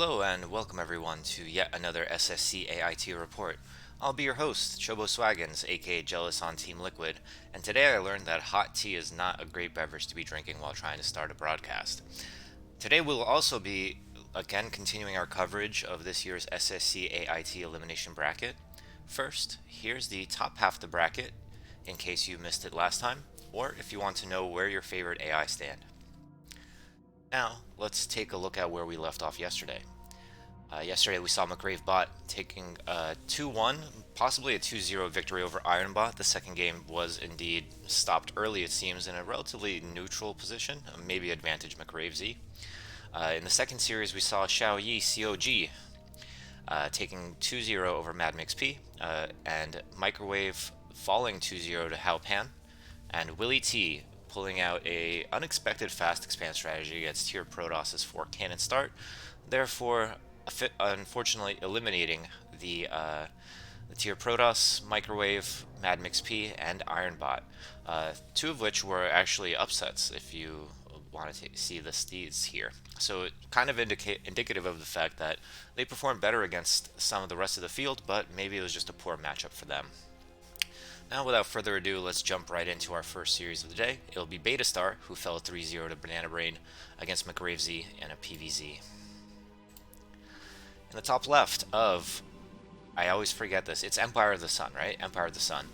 Hello and welcome everyone to yet another SSCAIT report. I'll be your host, Chobo Swaggins, aka Jealous on Team Liquid, and today I learned that hot tea is not a great beverage to be drinking while trying to start a broadcast. Today we'll also be again continuing our coverage of this year's SSCAIT elimination bracket. First, here's the top half of the bracket, in case you missed it last time, or if you want to know where your favorite AI stand. Now, let's take a look at where we left off yesterday. Yesterday we saw mcgravesey taking a 2-1, possibly a 2-0 victory over Ironbot. The second game was indeed stopped early, it seems, in a relatively neutral position, maybe advantage mcgravesey. In the second series we saw Xiao Yi COG taking 2-0 over mcgravesey, and Microwave falling 2-0 to Hal Pan, and Willy T pulling out a unexpected fast expand strategy against tier Protos's 4 cannon start, therefore unfortunately eliminating the tier Protoss, Microwave, mcgravesey, and Ironbot, two of which were actually upsets if you want to see the steeds here. So it kind of indicative of the fact that they performed better against some of the rest of the field, but maybe it was just a poor matchup for them. Now, without further ado, let's jump right into our first series of the day. It'll be Beta Star, who fell 3-0 to Banana Brain against mcgravesey in a PvZ. In the top left of, I always forget this, it's Empire of the Sun, right? Empire of the Sun.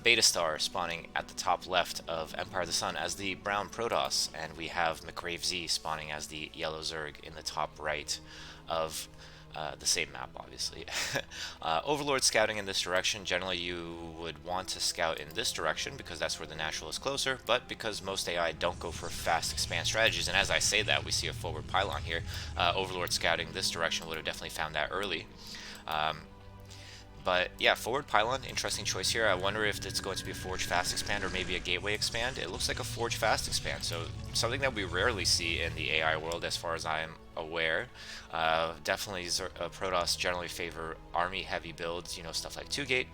Beta Star spawning at the top left of Empire of the Sun as the brown Protoss, and we have mcgravesey spawning as the yellow Zerg in the top right of the same map, obviously. Overlord scouting in this direction. Generally, you would want to scout in this direction because that's where the natural is closer, but because most AI don't go for fast expand strategies, and as I say that, we see a forward pylon here, Overlord scouting this direction would have definitely found that early. But yeah, forward pylon, interesting choice here. I wonder if it's going to be a forge fast expand or maybe a gateway expand. It looks like a forge fast expand, so something that we rarely see in the AI world as far as I'm aware. Definitely Protoss generally favor army heavy builds, you know, stuff like 2-gate.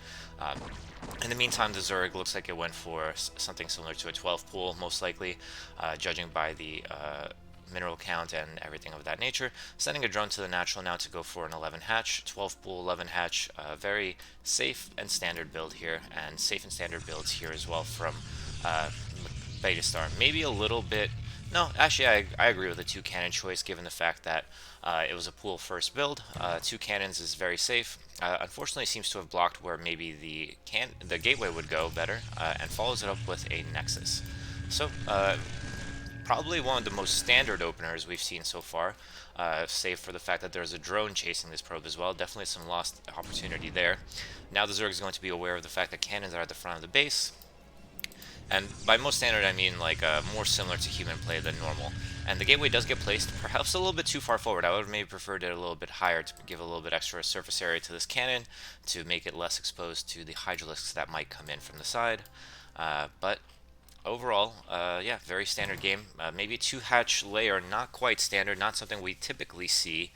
In the meantime, the Zerg looks like it went for something similar to a 12 pool, most likely, judging by the mineral count and everything of that nature. Sending a drone to the natural now to go for an 11 hatch, 12 pool, 11 hatch, very safe and standard build here, and safe and standard builds here as well from Beta Star. Maybe a little bit, no, actually I agree with the 2 cannon choice given the fact that it was a pool first build. 2 cannons is very safe. Unfortunately seems to have blocked where maybe the gateway would go better, and follows it up with a Nexus. So probably one of the most standard openers we've seen so far, save for the fact that there's a drone chasing this probe as well. Definitely some lost opportunity there. Now the Zerg is going to be aware of the fact that cannons are at the front of the base, and by most standard I mean like more similar to human play than normal. And the gateway does get placed perhaps a little bit too far forward. I would have maybe preferred it a little bit higher to give a little bit extra surface area to this cannon to make it less exposed to the Hydralisks that might come in from the side. But overall, yeah, very standard game. Maybe a 2-hatch layer, not quite standard, not something we typically see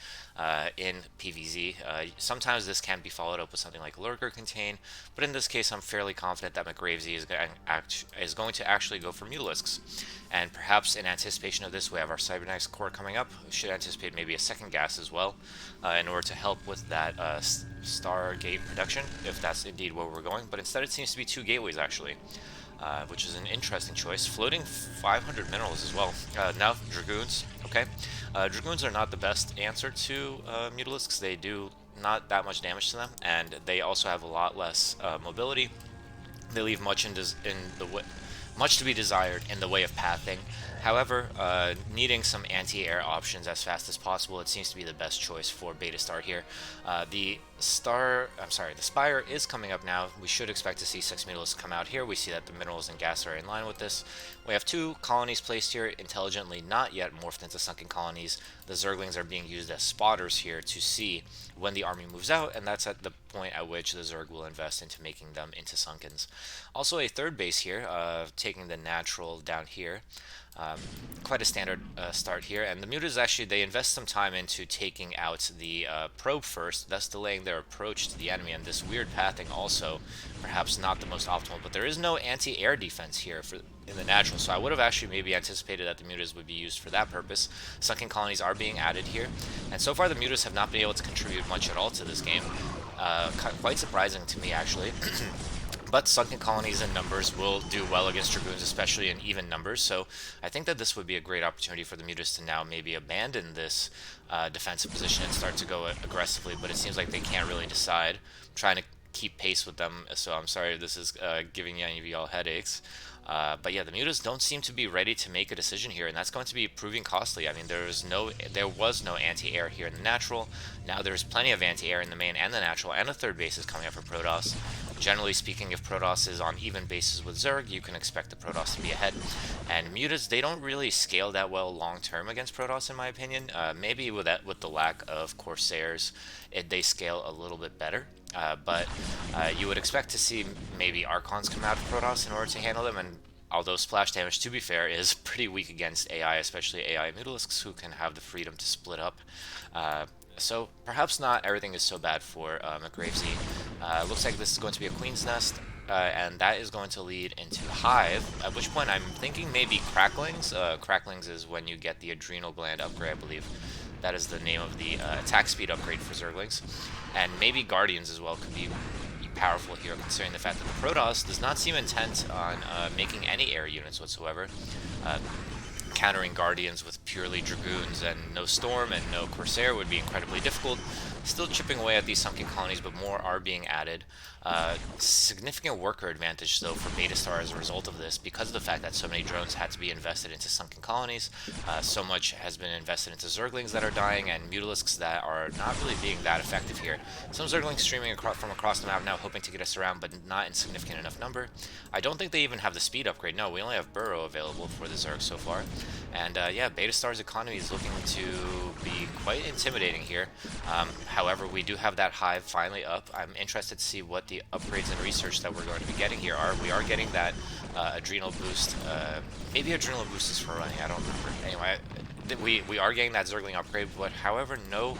in PvZ. Sometimes this can be followed up with something like Lurker Contain, but in this case I'm fairly confident that mcgravesey is going to actually go for Mutalisks. And perhaps in anticipation of this, we have our Cybernetics core coming up. We should anticipate maybe a second gas as well, in order to help with that Stargate production, if that's indeed where we're going. But instead it seems to be 2 gateways actually. Which is an interesting choice. Floating 500 minerals as well. Now, Dragoons. Okay. Dragoons are not the best answer to Mutalisks. They do not that much damage to them, and they also have a lot less mobility. They leave much much to be desired in the way of pathing. However, needing some anti-air options as fast as possible, it seems to be the best choice for Beta Star here. The Spire is coming up now. We should expect to see 6 Mutalisks come out here. We see that the minerals and gas are in line with this. We have 2 colonies placed here, intelligently not yet morphed into sunken colonies. The Zerglings are being used as spotters here to see when the army moves out, and that's at the point at which the Zerg will invest into making them into sunkens. Also a 3rd base here, taking the natural down here. Quite a standard start here, and the Mutas actually, they invest some time into taking out the probe first, thus delaying their approach to the enemy, and this weird pathing also perhaps not the most optimal, but there is no anti-air defense here in the natural. So I would have actually maybe anticipated that the mutas would be used for that purpose. Sunken colonies are being added here, and so far the mutas have not been able to contribute much at all to this game. Quite surprising to me, actually. But sunken colonies in numbers will do well against dragoons, especially in even numbers. So I think that this would be a great opportunity for the mutas to now maybe abandon this defensive position and start to go aggressively. But it seems like they can't really decide. I'm trying to keep pace with them, so I'm sorry if this is giving any of y'all headaches. But yeah, the mutas don't seem to be ready to make a decision here, and that's going to be proving costly. I mean, there was no anti-air here in the natural. Now there's plenty of anti-air in the main and the natural, and a third base is coming up for Protoss. Generally speaking, if Protoss is on even bases with Zerg, you can expect the Protoss to be ahead. And mutas, they don't really scale that well long-term against Protoss, in my opinion. Maybe with the lack of Corsairs, they scale a little bit better. But you would expect to see maybe Archons come out of Protoss in order to handle them, and although splash damage, to be fair, is pretty weak against AI, especially AI Mutalisks, who can have the freedom to split up. So perhaps not everything is so bad for mcgravesey. Looks like this is going to be a Queen's Nest, and that is going to lead into Hive, at which point I'm thinking maybe Cracklings. Cracklings is when you get the Adrenal Gland upgrade, I believe. That is the name of the attack speed upgrade for Zerglings. And maybe Guardians as well could be powerful here, considering the fact that the Protoss does not seem intent on making any air units whatsoever. Countering Guardians with purely Dragoons and no Storm and no Corsair would be incredibly difficult. Still chipping away at these sunken colonies, but more are being added. Significant worker advantage, though, for Beta Star as a result of this, because of the fact that so many drones had to be invested into sunken colonies. So much has been invested into Zerglings that are dying, and Mutalisks that are not really being that effective here. Some Zerglings streaming from across the map now, hoping to get us around, but not in significant enough number. I don't think they even have the speed upgrade. No, we only have Burrow available for the Zerg so far. And yeah, Beta Star's economy is looking to be quite intimidating here. However, we do have that Hive finally up. I'm interested to see what the upgrades and research that we're going to be getting here are. We are getting that Adrenal Boost. Maybe Adrenal Boost is for running, I don't remember. Anyway, we are getting that Zergling upgrade, but however, no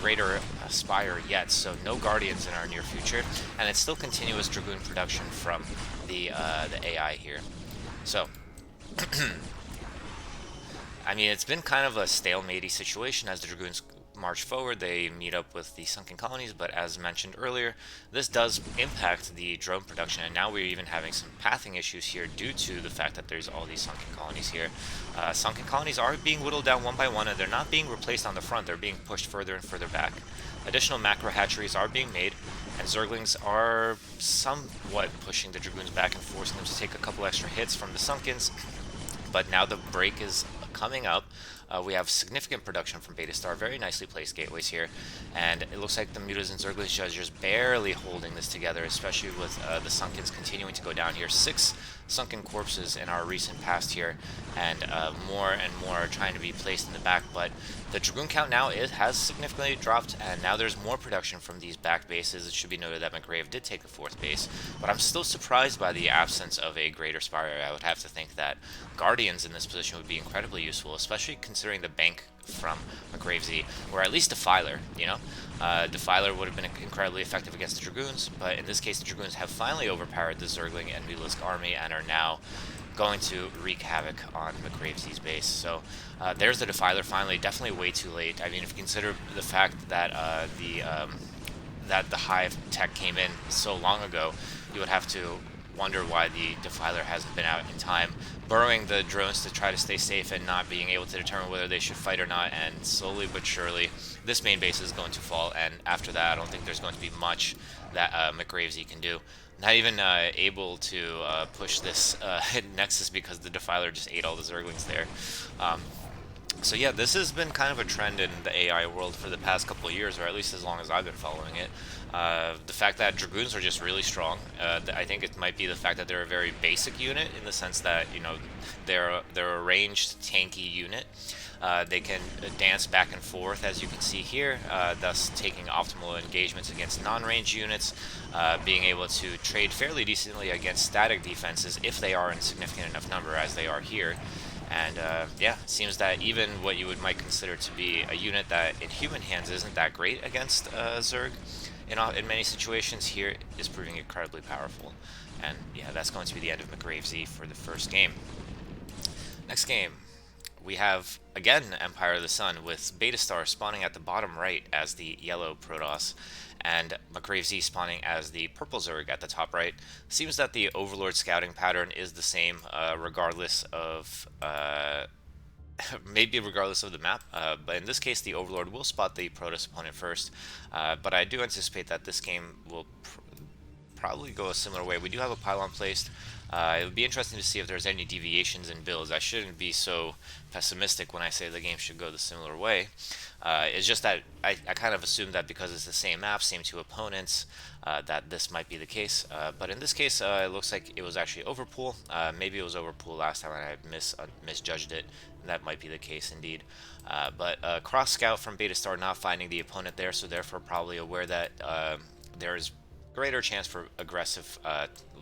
greater Spire yet, so no Guardians in our near future, and it's still continuous Dragoon production from the AI here. So, I mean, it's been kind of a stalematey situation as the Dragoons march forward. They meet up with the sunken colonies, but as mentioned earlier, this does impact the drone production, and now we're even having some pathing issues here due to the fact that there's all these sunken colonies here. Sunken colonies are being whittled down one by one, and they're not being replaced on the front. They're being pushed further and further back. Additional macro hatcheries are being made, and Zerglings are somewhat pushing the Dragoons back and forcing them to take a couple extra hits from the Sunkens. But now the break is coming up. We have significant production from Beta Star, very nicely placed gateways here, and it looks like the Mutas and Zerglings just barely holding this together, especially with the Sunkens continuing to go down here. 6 sunken corpses in our recent past here, and more are trying to be placed in the back, but the Dragoon count now has significantly dropped, and now there's more production from these back bases. It should be noted that mcgrave did take a 4th base, but I'm still surprised by the absence of a greater Spire. I would have to think that Guardians in this position would be incredibly useful, especially considering the bank from mcgravesey, or at least Defiler, you know? Defiler would have been incredibly effective against the Dragoons, but in this case the Dragoons have finally overpowered the Zergling and Mutalisk army and are now going to wreak havoc on mcgravesey's base. So there's the Defiler finally, definitely way too late. I mean, if you consider the fact that the Hive tech came in so long ago, you would have to wonder why the Defiler hasn't been out in time, burrowing the drones to try to stay safe and not being able to determine whether they should fight or not, and slowly but surely this main base is going to fall, and after that I don't think there's going to be much that mcgravesey can do. Not even able to push this Nexus because the Defiler just ate all the Zerglings there. So yeah, this has been kind of a trend in the AI world for the past couple of years, or at least as long as I've been following it. The fact that Dragoons are just really strong. I think it might be the fact that they're a very basic unit in the sense that, you know, they're a ranged tanky unit. They can dance back and forth, as you can see here, thus taking optimal engagements against non-range units, being able to trade fairly decently against static defenses if they are in significant enough number, as they are here. And yeah, it seems that even what you might consider to be a unit that in human hands isn't that great against Zerg, in many situations, here is proving incredibly powerful. And yeah, that's going to be the end of mcgravesey for the first game. Next game, we have again Empire of the Sun with Beta Star spawning at the bottom right as the yellow Protoss, and mcgravesey spawning as the purple Zerg at the top right. Seems that the Overlord scouting pattern is the same, regardless of maybe regardless of the map, but in this case the Overlord will spot the Protoss opponent first, but I do anticipate that this game will probably go a similar way. We do have a pylon placed. It would be interesting to see if there's any deviations in builds. I shouldn't be so pessimistic when I say the game should go the similar way. It's just that I kind of assume that because it's the same map, same two opponents, that this might be the case. But in this case, it looks like it was actually overpool. Maybe it was overpool last time and I misjudged it. That might be the case indeed. But cross scout from Beta Star not finding the opponent there, so therefore probably aware that there is greater chance for aggressive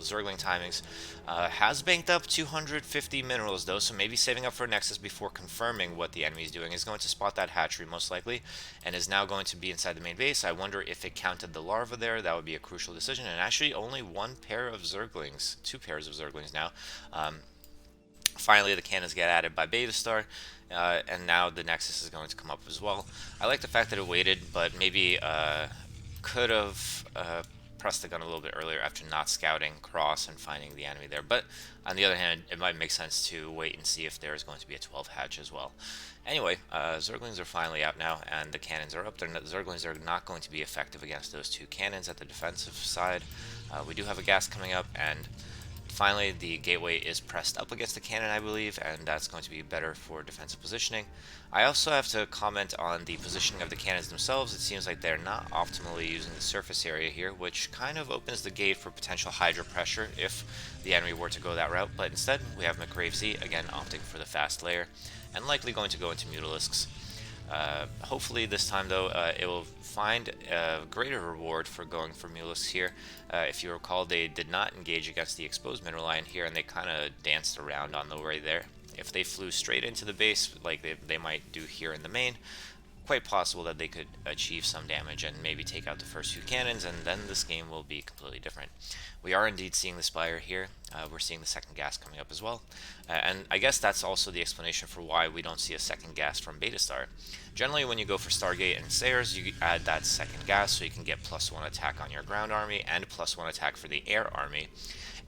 Zergling timings. Has banked up 250 minerals though, so maybe saving up for Nexus before confirming what the enemy is doing. Is going to spot that hatchery most likely, and is now going to be inside the main base. I wonder if it counted the larva there. That would be a crucial decision, and actually only one pair of Zerglings, two pairs of Zerglings now. Finally, the cannons get added by Beta Star, and now the Nexus is going to come up as well. I like the fact that it waited, but maybe could have pressed the gun a little bit earlier after not scouting cross and finding the enemy there. But on the other hand, it might make sense to wait and see if there is going to be a 12 hatch as well. Anyway, Zerglings are finally out now, and the cannons are up. The Zerglings are not going to be effective against those two cannons at the defensive side. We do have a gas coming up, and finally, the gateway is pressed up against the cannon, I believe, and that's going to be better for defensive positioning. I also have to comment on the positioning of the cannons themselves. It seems like they're not optimally using the surface area here, which kind of opens the gate for potential Hydra pressure if the enemy were to go that route. But instead, we have mcgravesey, again opting for the fast layer, and likely going to go into Mutalisks. Hopefully this time though, it will find a greater reward for going for Mutalisks here. If you recall, they did not engage against the exposed mineral line here, and they kind of danced around on the way there. If they flew straight into the base, like they might do here in the main, quite possible that they could achieve some damage and maybe take out the first few cannons, and then this game will be completely different. We are indeed seeing the Spire here. We're seeing the second gas coming up as well. And I guess that's also the explanation for why we don't see a second gas from Beta Star. Generally, when you go for Stargate and Sayers, you add that second gas so you can get +1 attack on your ground army and +1 attack for the air army,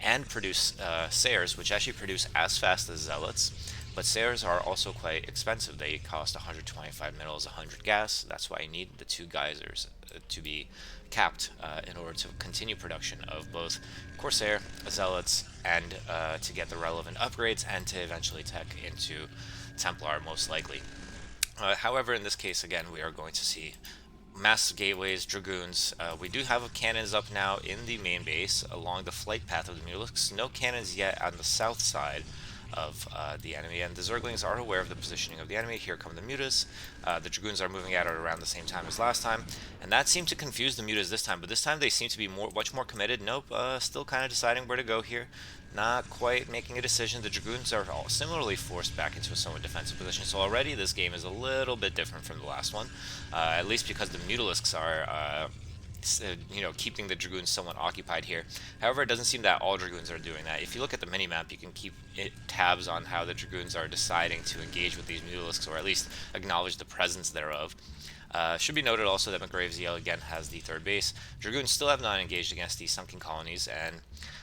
and produce Sayers, which actually produce as fast as Zealots. But Sayers are also quite expensive. They cost 125 minerals, 100 gas. That's why you need the two geysers to be capped in order to continue production of both Corsair, Zealots, and to get the relevant upgrades, and to eventually tech into Templar most likely. However, in this case, again, we are going to see massive gateways, Dragoons. We do have cannons up now in the main base along the flight path of the Mutalisks. No cannons yet on the south side of the enemy, and the Zerglings are aware of the positioning of the enemy. Here come the Mutas. The Dragoons are moving at it around the same time as last time, and that seemed to confuse the Mutas this time, but this time they seem to be much more committed. Nope, still kind of deciding where to go here. Not quite making a decision. The Dragoons are all similarly forced back into a somewhat defensive position, so already this game is a little bit different from the last one, at least because the Mutalisks are keeping the Dragoons somewhat occupied here. However, it doesn't seem that all Dragoons are doing that. If you look at the minimap, you can keep tabs on how the Dragoons are deciding to engage with these Mutalisks, or at least acknowledge the presence thereof. Should be noted also that mcgravesey again has the third base. Dragoons still have not engaged against the sunken colonies, and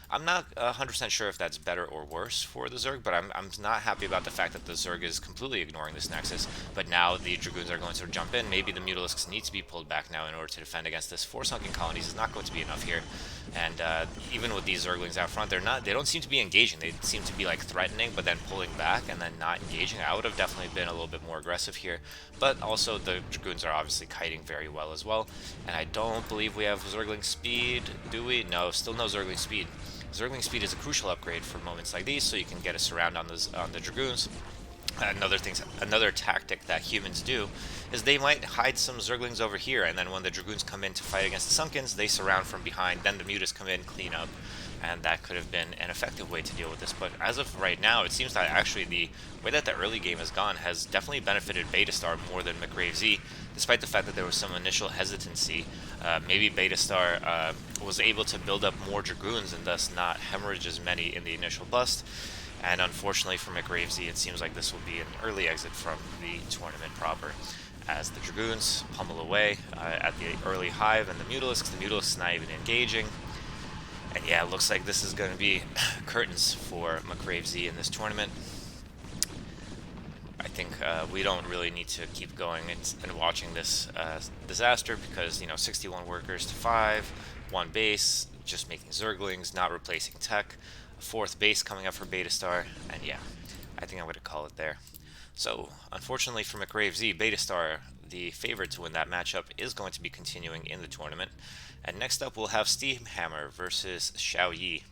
I'm not 100% sure if that's better or worse for the Zerg, but I'm not happy about the fact that the Zerg is completely ignoring this Nexus, but now the Dragoons are going to jump in. Maybe the Mutalisks need to be pulled back now in order to defend against this. 4 sunken colonies is not going to be enough here, and even with these Zerglings out front, they don't seem to be engaging. They seem to be like threatening, but then pulling back and then not engaging. I would have definitely been a little bit more aggressive here, but also the Dragoons are obviously kiting very well as well, and I don't believe we have Zergling speed, do we? No, still no Zergling speed. Zergling speed is a crucial upgrade for moments like these, so you can get a surround on the Dragoons. Another tactic that humans do is they might hide some Zerglings over here, and then when the Dragoons come in to fight against the Sunkens, they surround from behind, then the Mutas come in, clean up. and that could have been an effective way to deal with this. But as of right now, it seems that actually the way that the early game has gone has definitely benefited Beta Star more than mcgravesey, despite the fact that there was some initial hesitancy. Maybe Beta Star was able to build up more Dragoons and thus not hemorrhage as many in the initial bust. And unfortunately for mcgravesey, it seems like this will be an early exit from the tournament proper, as the Dragoons pummel away at the early hive and the Mutalisks. The Mutalisks not even engaging. And yeah, it looks like this is going to be curtains for mcgravesey in this tournament. I think we don't really need to keep going and watching this disaster, because, you know, 61 workers to 5, 1 base, just making Zerglings, not replacing tech, a 4th base coming up for Beta Star, and yeah, I think I'm going to call it there. So, unfortunately for mcgravesey, Beta Star, the favorite to win that matchup, is going to be continuing in the tournament. And next up, we'll have Steamhammer versus Xiao Yi.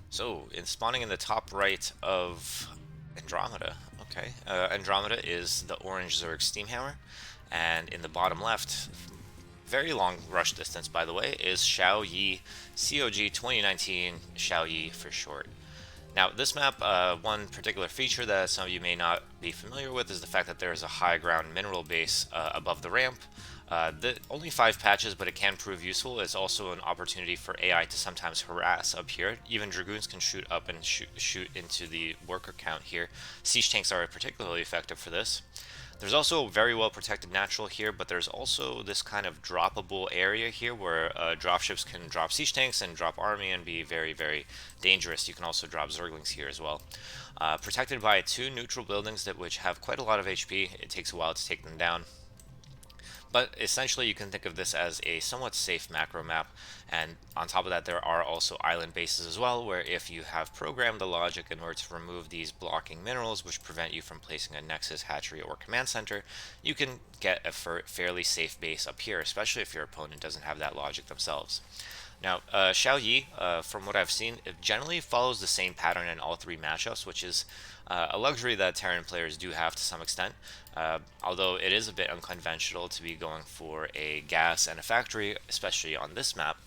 So, spawning in the top right of Andromeda, okay, Andromeda is the orange Zerg Steamhammer, and in the bottom left, very long rush distance by the way, is Xiao Yi, COG 2019, Xiao Yi for short. Now, this map, one particular feature that some of you may not be familiar with is the fact that there is a high ground mineral base above the ramp. Only 5 patches, but it can prove useful. It's also an opportunity for AI to sometimes harass up here. Even Dragoons can shoot up and shoot into the worker count here. Siege tanks are particularly effective for this. There's also a very well protected natural here, but there's also this kind of droppable area here where dropships can drop siege tanks and drop army and be very, very dangerous. You can also drop Zerglings here as well. Protected by 2 neutral buildings which have quite a lot of HP. It takes a while to take them down. But essentially, you can think of this as a somewhat safe macro map, and on top of that, there are also island bases as well, where if you have programmed the logic in order to remove these blocking minerals which prevent you from placing a nexus, hatchery, or command center, you can get a fairly safe base up here, especially if your opponent doesn't have that logic themselves. Now, Xiao Yi, from what I've seen, it generally follows the same pattern in all 3 matchups, which is a luxury that Terran players do have to some extent, although it is a bit unconventional to be going for a gas and a factory, especially on this map,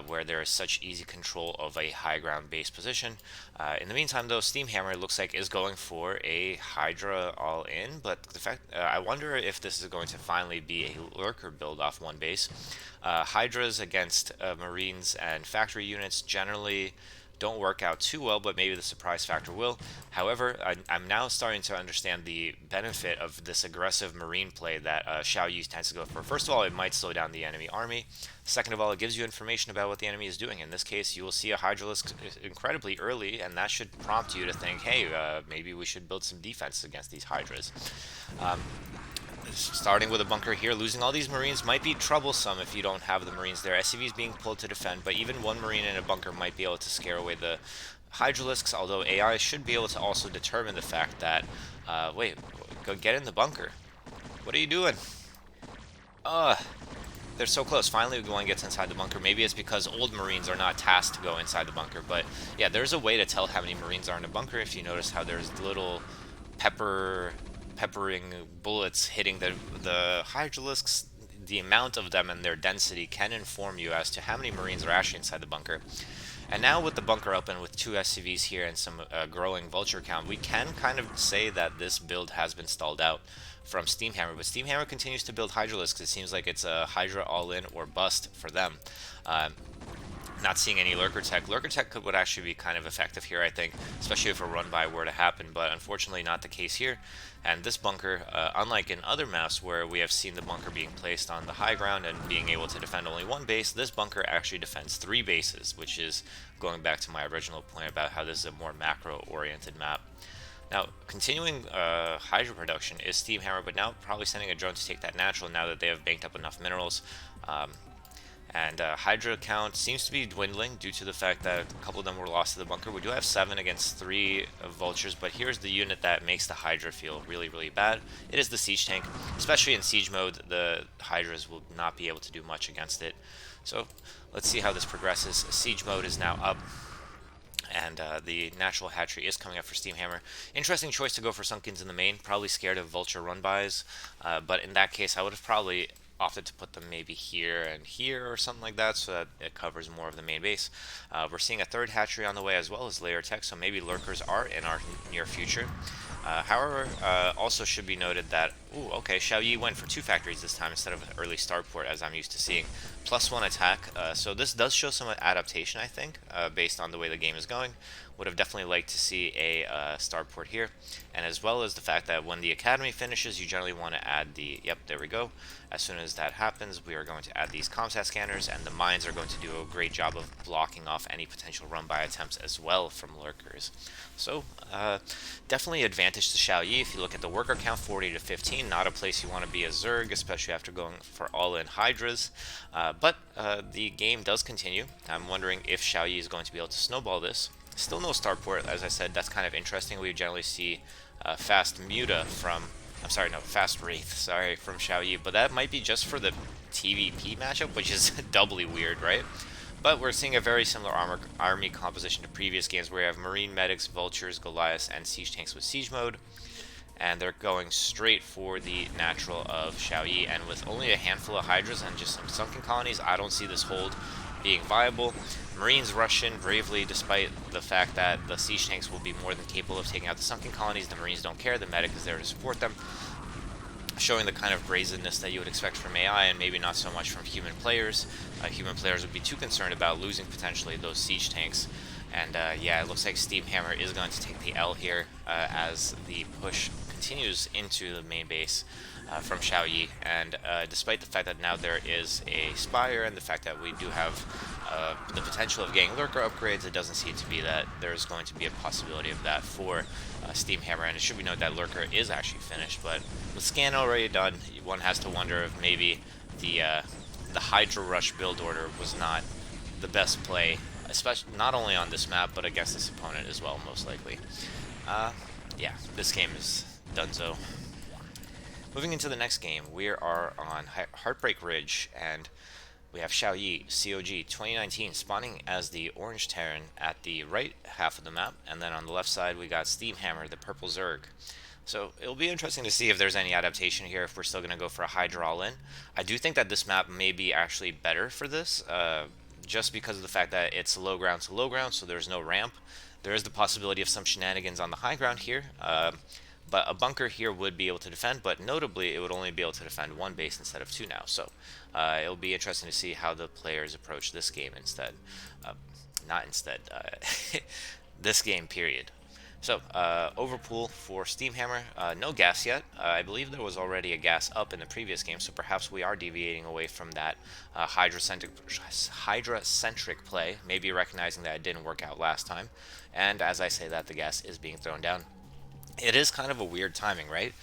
where there is such easy control of a high ground base position. In the meantime, though, Steamhammer looks like is going for a Hydra all-in, but the fact I wonder if this is going to finally be a lurker build off 1 base. Hydras against Marines and factory units generally don't work out too well, but maybe the surprise factor will. However, I'm now starting to understand the benefit of this aggressive marine play that Xiao Yi tends to go for. First of all, it might slow down the enemy army. Second of all, it gives you information about what the enemy is doing. In this case, you will see a Hydralisk incredibly early, and that should prompt you to think, hey, maybe we should build some defense against these Hydras. Starting with a bunker here, losing all these Marines might be troublesome if you don't have the Marines there. SCV is being pulled to defend, but even 1 Marine in a bunker might be able to scare away the Hydralisks, although AI should be able to also determine the fact that, wait, go get in the bunker. What are you doing? They're so close. Finally, one gets inside the bunker. Maybe it's because old Marines are not tasked to go inside the bunker, but yeah, there's a way to tell how many Marines are in a bunker if you notice how there's little peppering bullets hitting the Hydralisks. The amount of them and their density can inform you as to how many Marines are actually inside the bunker. And now with the bunker open with 2 SCVs here and some growing vulture count, we can kind of say that this build has been stalled out from Steamhammer, but Steamhammer continues to build Hydralisks. It seems like it's a Hydra all-in or bust for them. Not seeing any Lurker Tech. Lurker Tech would actually be kind of effective here, I think, especially if a run-by were to happen, but unfortunately not the case here. And this bunker, unlike in other maps where we have seen the bunker being placed on the high ground and being able to defend only 1 base, this bunker actually defends 3 bases, which is going back to my original point about how this is a more macro-oriented map. Now, continuing Hydra production is Steamhammer, but now probably sending a drone to take that natural now that they have banked up enough minerals. And Hydra count seems to be dwindling due to the fact that a couple of them were lost to the bunker. We do have 7 against 3 vultures, but here's the unit that makes the Hydra feel really, really bad. It is the siege tank. Especially in siege mode, the Hydras will not be able to do much against it. So let's see how this progresses. Siege mode is now up, and the natural hatchery is coming up for Steamhammer. Interesting choice to go for Sunkens in the main. Probably scared of vulture run-bys, but in that case I would have probably opted to put them maybe here and here or something like that so that it covers more of the main base. We're seeing a third hatchery on the way as well as layer tech, so maybe lurkers are in our near future. However, also should be noted that, ooh, okay, Xiao Yi went for 2 factories this time instead of an early starport as I'm used to seeing. +1 attack, so this does show some adaptation, I think, based on the way the game is going. Would have definitely liked to see a starport here, and as well as the fact that when the academy finishes, you generally want to add the, yep, there we go. As soon as that happens, we are going to add these comsat scanners, and the mines are going to do a great job of blocking off any potential run-by attempts as well from lurkers. So, definitely advantage to Xiao Yi. If you look at the worker count, 40 to 15, not a place you want to be as Zerg, especially after going for all-in Hydras. But the game does continue. I'm wondering if Xiao Yi is going to be able to snowball this. Still no starport, as I said. That's kind of interesting. We generally see fast Muta from, I'm sorry, no, fast Wraith, sorry, from Xiao Yi, but that might be just for the TVP matchup, which is doubly weird, right? But we're seeing a very similar army composition to previous games where you have Marine Medics, Vultures, Goliaths, and Siege Tanks with Siege Mode. And they're going straight for the natural of Xiao Yi, and with only a handful of Hydras and just some sunken colonies, I don't see this hold being viable. Marines rush in bravely despite the fact that the Siege Tanks will be more than capable of taking out the sunken colonies. The Marines don't care, the Medic is there to support them, showing the kind of brazenness that you would expect from AI and maybe not so much from human players. Human players would be too concerned about losing potentially those Siege Tanks. And yeah, it looks like Steamhammer is going to take the L here as the push continues into the main base from Xiao Yi. And despite the fact that now there is a Spire and the fact that we do have the potential of getting Lurker upgrades, it doesn't seem to be that there's going to be a possibility of that for Steamhammer. And it should be noted that Lurker is actually finished, but with Scan already done, one has to wonder if maybe the Hydra Rush build order was not the best play, especially not only on this map, but against this opponent as well, most likely. Yeah, this game is donezo. Moving into the next game, we are on Heartbreak Ridge, and we have Xiao Yi, COG 2019, spawning as the Orange Terran at the right half of the map, and then on the left side we got Steamhammer, the Purple Zerg. So it'll be interesting to see if there's any adaptation here, if we're still going to go for a Hydra all-in. I do think that this map may be actually better for this, just because of the fact that it's low ground to low ground, so there's no ramp. There is the possibility of some shenanigans on the high ground here, but a bunker here would be able to defend, but notably it would only be able to defend one base instead of two now. So it'll be interesting to see how the players approach this game instead. This game, period. So, overpool for Steamhammer, no gas yet. I believe there was already a gas up in the previous game, so perhaps we are deviating away from that Hydra-centric play, maybe recognizing that it didn't work out last time. And as I say that, the gas is being thrown down. It is kind of a weird timing, right?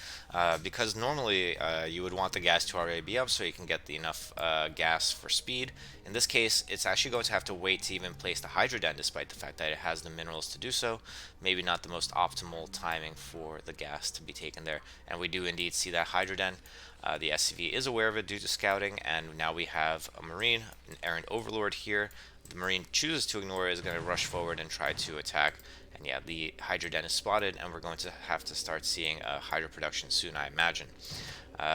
Because normally you would want the gas to already be up so you can get the enough gas for speed. In this case, it's actually going to have to wait to even place the Hydra Den, despite the fact that it has the minerals to do so. Maybe not the most optimal timing for the gas to be taken there. And we do indeed see that Hydra Den. The SCV is aware of it due to scouting, and now we have a Marine, an Errant Overlord here. The Marine chooses to ignore it, is going to rush forward and try to attack. And yeah, the Hydra Den is spotted, and we're going to have to start seeing Hydra production soon, I imagine.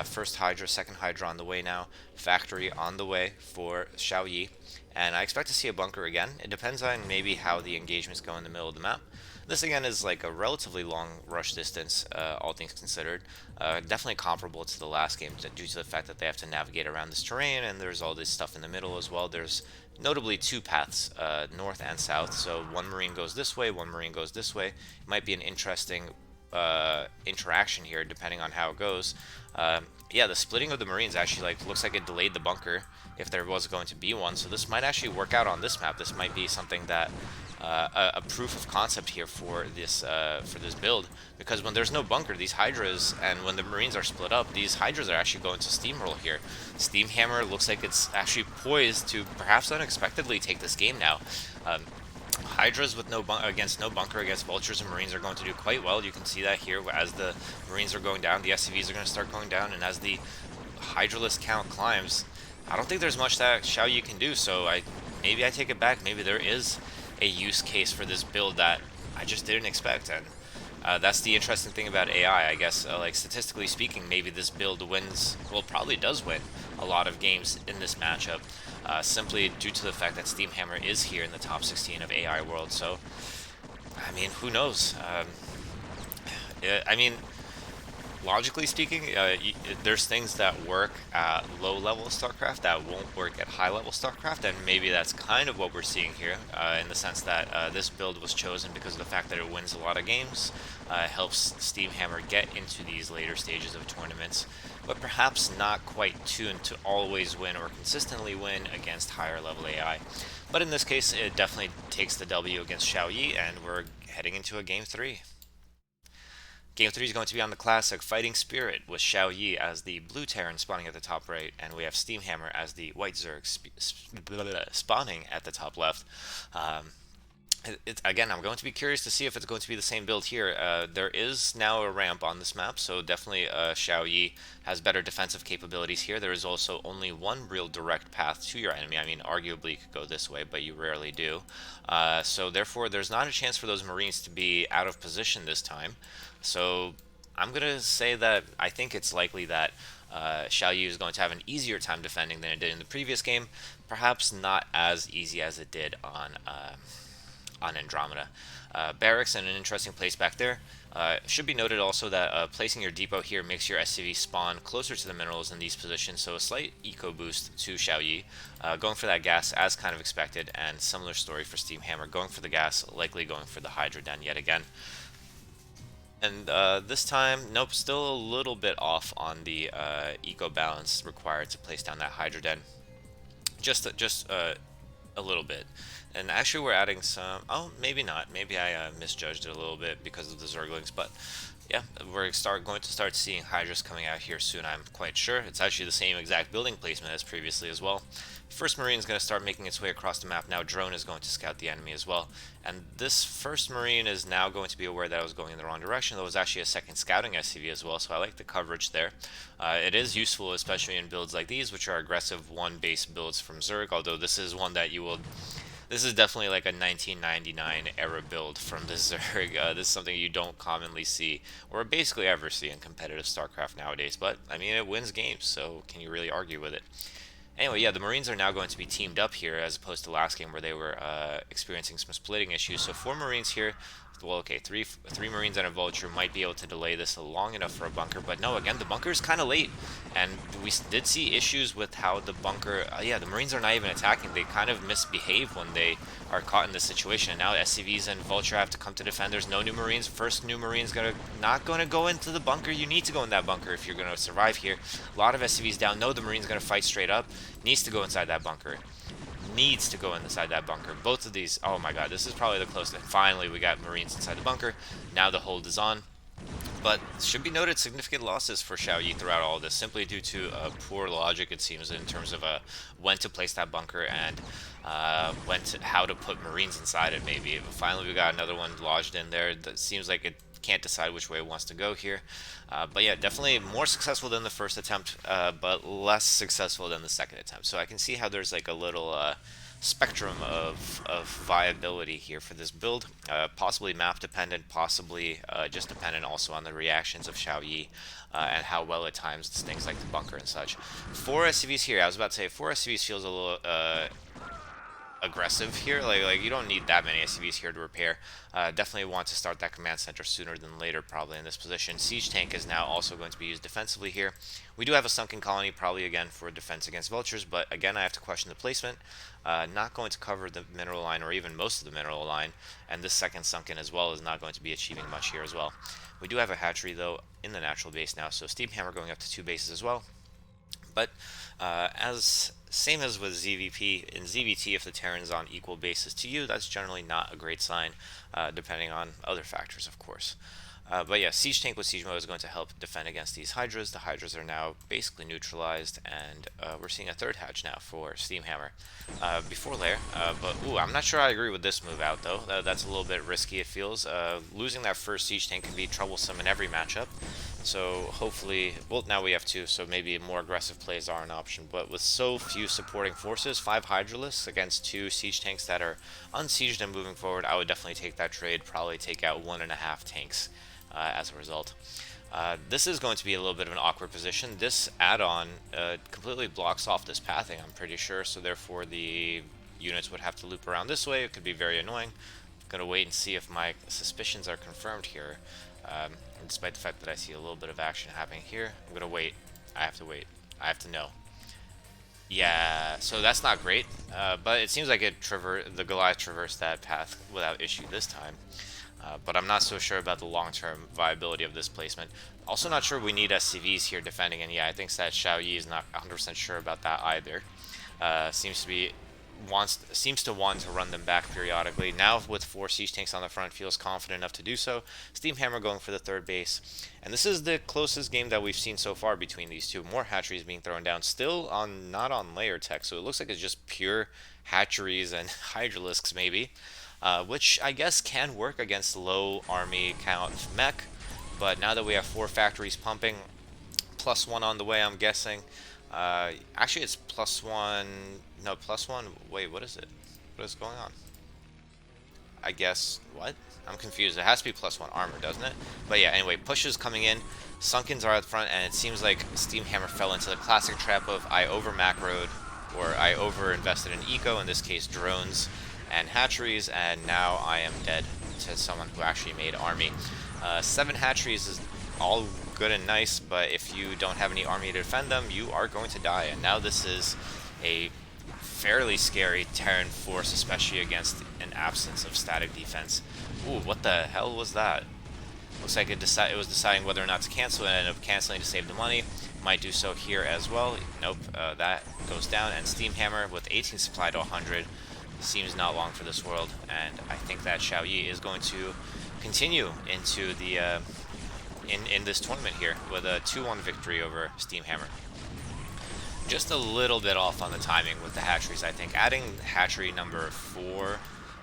First Hydra, second Hydra on the way now. Factory on the way for Xiao Yi. And I expect to see a bunker again. It depends on maybe how the engagements go in the middle of the map. This again is like a relatively long rush distance, all things considered. Definitely comparable to the last game due to the fact that they have to navigate around this terrain, and there's all this stuff in the middle as well. There's notably two paths, north and south, so one Marine goes this way, one Marine goes this way. It might be an interesting interaction here depending on how it goes. Yeah, the splitting of the Marines actually looks like it delayed the bunker if there was going to be one, so this might actually work out on this map. This might be something that a proof of concept here for this build, because when there's no bunker, these Hydras, and when the Marines are split up, these Hydras are actually going to steamroll here. Steamhammer looks like it's actually poised to perhaps unexpectedly take this game now. Hydras with against no bunker against Vultures and Marines are going to do quite well. You can see that here as the Marines are going down, the SCVs are going to start going down, and as the Hydralist count climbs, I don't think there's much that Xiao Yi can do, so maybe I take it back. Maybe there is a use case for this build that I just didn't expect, and That's the interesting thing about AI, I guess. Like statistically speaking, maybe this build wins, well, probably does win a lot of games in this matchup, simply due to the fact that Steamhammer is here in the top 16 of AI World. So, I mean, who knows? I mean, logically speaking, there's things that work at low level StarCraft that won't work at high level StarCraft, and maybe that's kind of what we're seeing here, in the sense that this build was chosen because of the fact that it wins a lot of games, helps Steamhammer get into these later stages of tournaments, but perhaps not quite tuned to always win or consistently win against higher level AI. But in this case, it definitely takes the W against Xiao Yi, and we're heading into a game 3. Game 3 is going to be on the classic Fighting Spirit, with Xiao Yi as the blue Terran spawning at the top right, and we have Steamhammer as the white Zerg spawning at the top left. Um, Again, I'm going to be curious to see if it's going to be the same build here. There is now a ramp on this map, so definitely Xiao Yi has better defensive capabilities here. There is also only one real direct path to your enemy. I mean, arguably you could go this way, but you rarely do. So therefore, there's not a chance for those Marines to be out of position this time. So I'm going to say that I think it's likely that Xiao Yi is going to have an easier time defending than it did in the previous game. Perhaps not as easy as it did on Andromeda. Barracks and an interesting place back there. Should be noted also that placing your depot here makes your SCV spawn closer to the minerals in these positions, so a slight eco boost to Xiao Yi. Going for that gas as kind of expected, and similar story for Steamhammer, going for the gas, likely going for the Hydra Den yet again. And this time, nope, still a little bit off on the eco balance required to place down that Hydra Den. Just a little bit. And actually we're adding some, oh, maybe not, maybe I misjudged it a little bit because of the Zerglings, but yeah, we're going to start seeing Hydras coming out here soon, I'm quite sure. It's actually the same exact building placement as previously as well. First Marine is going to start making its way across the map. Now Drone is going to scout the enemy as well. And this first Marine is now going to be aware that I was going in the wrong direction. There was actually a second scouting SCV as well, so I like the coverage there. It is useful, especially in builds like these, which are aggressive one-base builds from Zerg, although this is one that you will... This is definitely like a 1999 era build from the Zerg. This is something you don't commonly see, or basically ever see in competitive StarCraft nowadays. But, I mean, it wins games, so can you really argue with it? Anyway, yeah, the Marines are now going to be teamed up here, as opposed to last game where they were experiencing some splitting issues. So 4 Marines here. Well, okay, three Marines and a Vulture might be able to delay this long enough for a bunker, but no, again, the bunker is kind of late, and we did see issues with how the bunker, yeah, the Marines are not even attacking. They kind of misbehave when they are caught in this situation, and now SCVs and Vulture have to come to defend. There's no new Marines. First new Marine's not going to go into the bunker. You need to go in that bunker if you're going to survive here. A lot of SCVs down. No, the Marine's going to fight straight up. Needs to go inside that bunker. Needs to go inside that bunker. Both of these, oh my god, this is probably the closest. Finally, we got Marines inside the bunker. Now the hold is on. But should be noted, significant losses for Xiao Yi throughout all of this, simply due to poor logic, it seems, in terms of when to place that bunker and how to put Marines inside it, maybe. Finally, we got another one lodged in there. That seems like it can't decide which way it wants to go here. But yeah, definitely more successful than the first attempt, but less successful than the second attempt. So I can see how there's like a little spectrum of viability here for this build. Possibly map dependent, possibly just dependent also on the reactions of Xiao Yi and how well it times things like the bunker and such. 4 SCVs here. I was about to say 4 SCVs feels a little aggressive here. Like you don't need that many SCVs here to repair. Definitely want to start that command center sooner than later, probably in this position. Siege tank is now also going to be used defensively here. We do have a sunken colony, probably again for defense against vultures, but again I have to question the placement. Not going to cover the mineral line or even most of the mineral line, and this second sunken as well is not going to be achieving much here as well. We do have a hatchery though in the natural base now, so Steamhammer going up to 2 bases as well. But same as with ZVP, in ZVT, if the Terran's on equal basis to you, that's generally not a great sign, depending on other factors, of course. But yeah, Siege Tank with Siege Mode is going to help defend against these Hydras. The Hydras are now basically neutralized, and we're seeing a third hatch now for Steamhammer. Before lair, but ooh, I'm not sure I agree with this move out, though. That's a little bit risky, it feels. Losing that first Siege Tank can be troublesome in every matchup. So hopefully, well, now we have 2, so maybe more aggressive plays are an option. But with so few supporting forces, 5 Hydralisks against 2 Siege Tanks that are unsieged and moving forward, I would definitely take that trade, probably take out 1.5 tanks as a result. This is going to be a little bit of an awkward position. This add-on completely blocks off this pathing, I'm pretty sure, so therefore the units would have to loop around this way. It could be very annoying. I'm going to wait and see if my suspicions are confirmed here. Despite the fact that I see a little bit of action happening here, I'm going to wait. I have to wait. I have to know. Yeah, so that's not great, but it seems like the Goliath traversed that path without issue this time. But I'm not so sure about the long-term viability of this placement. Also not sure we need SCVs here defending, and yeah, I think that Xiao Yi is not 100% sure about that either. Seems to want to run them back periodically. Now with 4 siege tanks on the front, feels confident enough to do so. Steamhammer going for the third base. And this is the closest game that we've seen so far between these two. More hatcheries being thrown down. Still not on layer tech, so it looks like it's just pure hatcheries and hydralisks maybe. Which I guess can work against low army count mech. But now that we have 4 factories pumping, +1 on the way, I'm guessing. Actually, it's +1. No, +1. Wait, what is it? What is going on? I guess what? I'm confused. It has to be +1 armor, doesn't it? But yeah, anyway, pushes coming in. Sunkens are at the front, and it seems like Steamhammer fell into the classic trap of I over macroed, or I over invested in eco, in this case drones and hatcheries, and now I am dead to someone who actually made army. 7 hatcheries is all good and nice, but if you don't have any army to defend them, you are going to die. And now this is a fairly scary Terran force, especially against an absence of static defense. Ooh, what the hell was that? Looks like it was deciding whether or not to cancel, and ended up canceling to save the money. Might do so here as well. Nope, that goes down, and Steamhammer with 18 supply to 100 seems not long for this world, and I think that Xiao Yi is going to continue into the in this tournament here with a 2-1 victory over Steamhammer. Just a little bit off on the timing with the hatcheries, I think. Adding hatchery number 4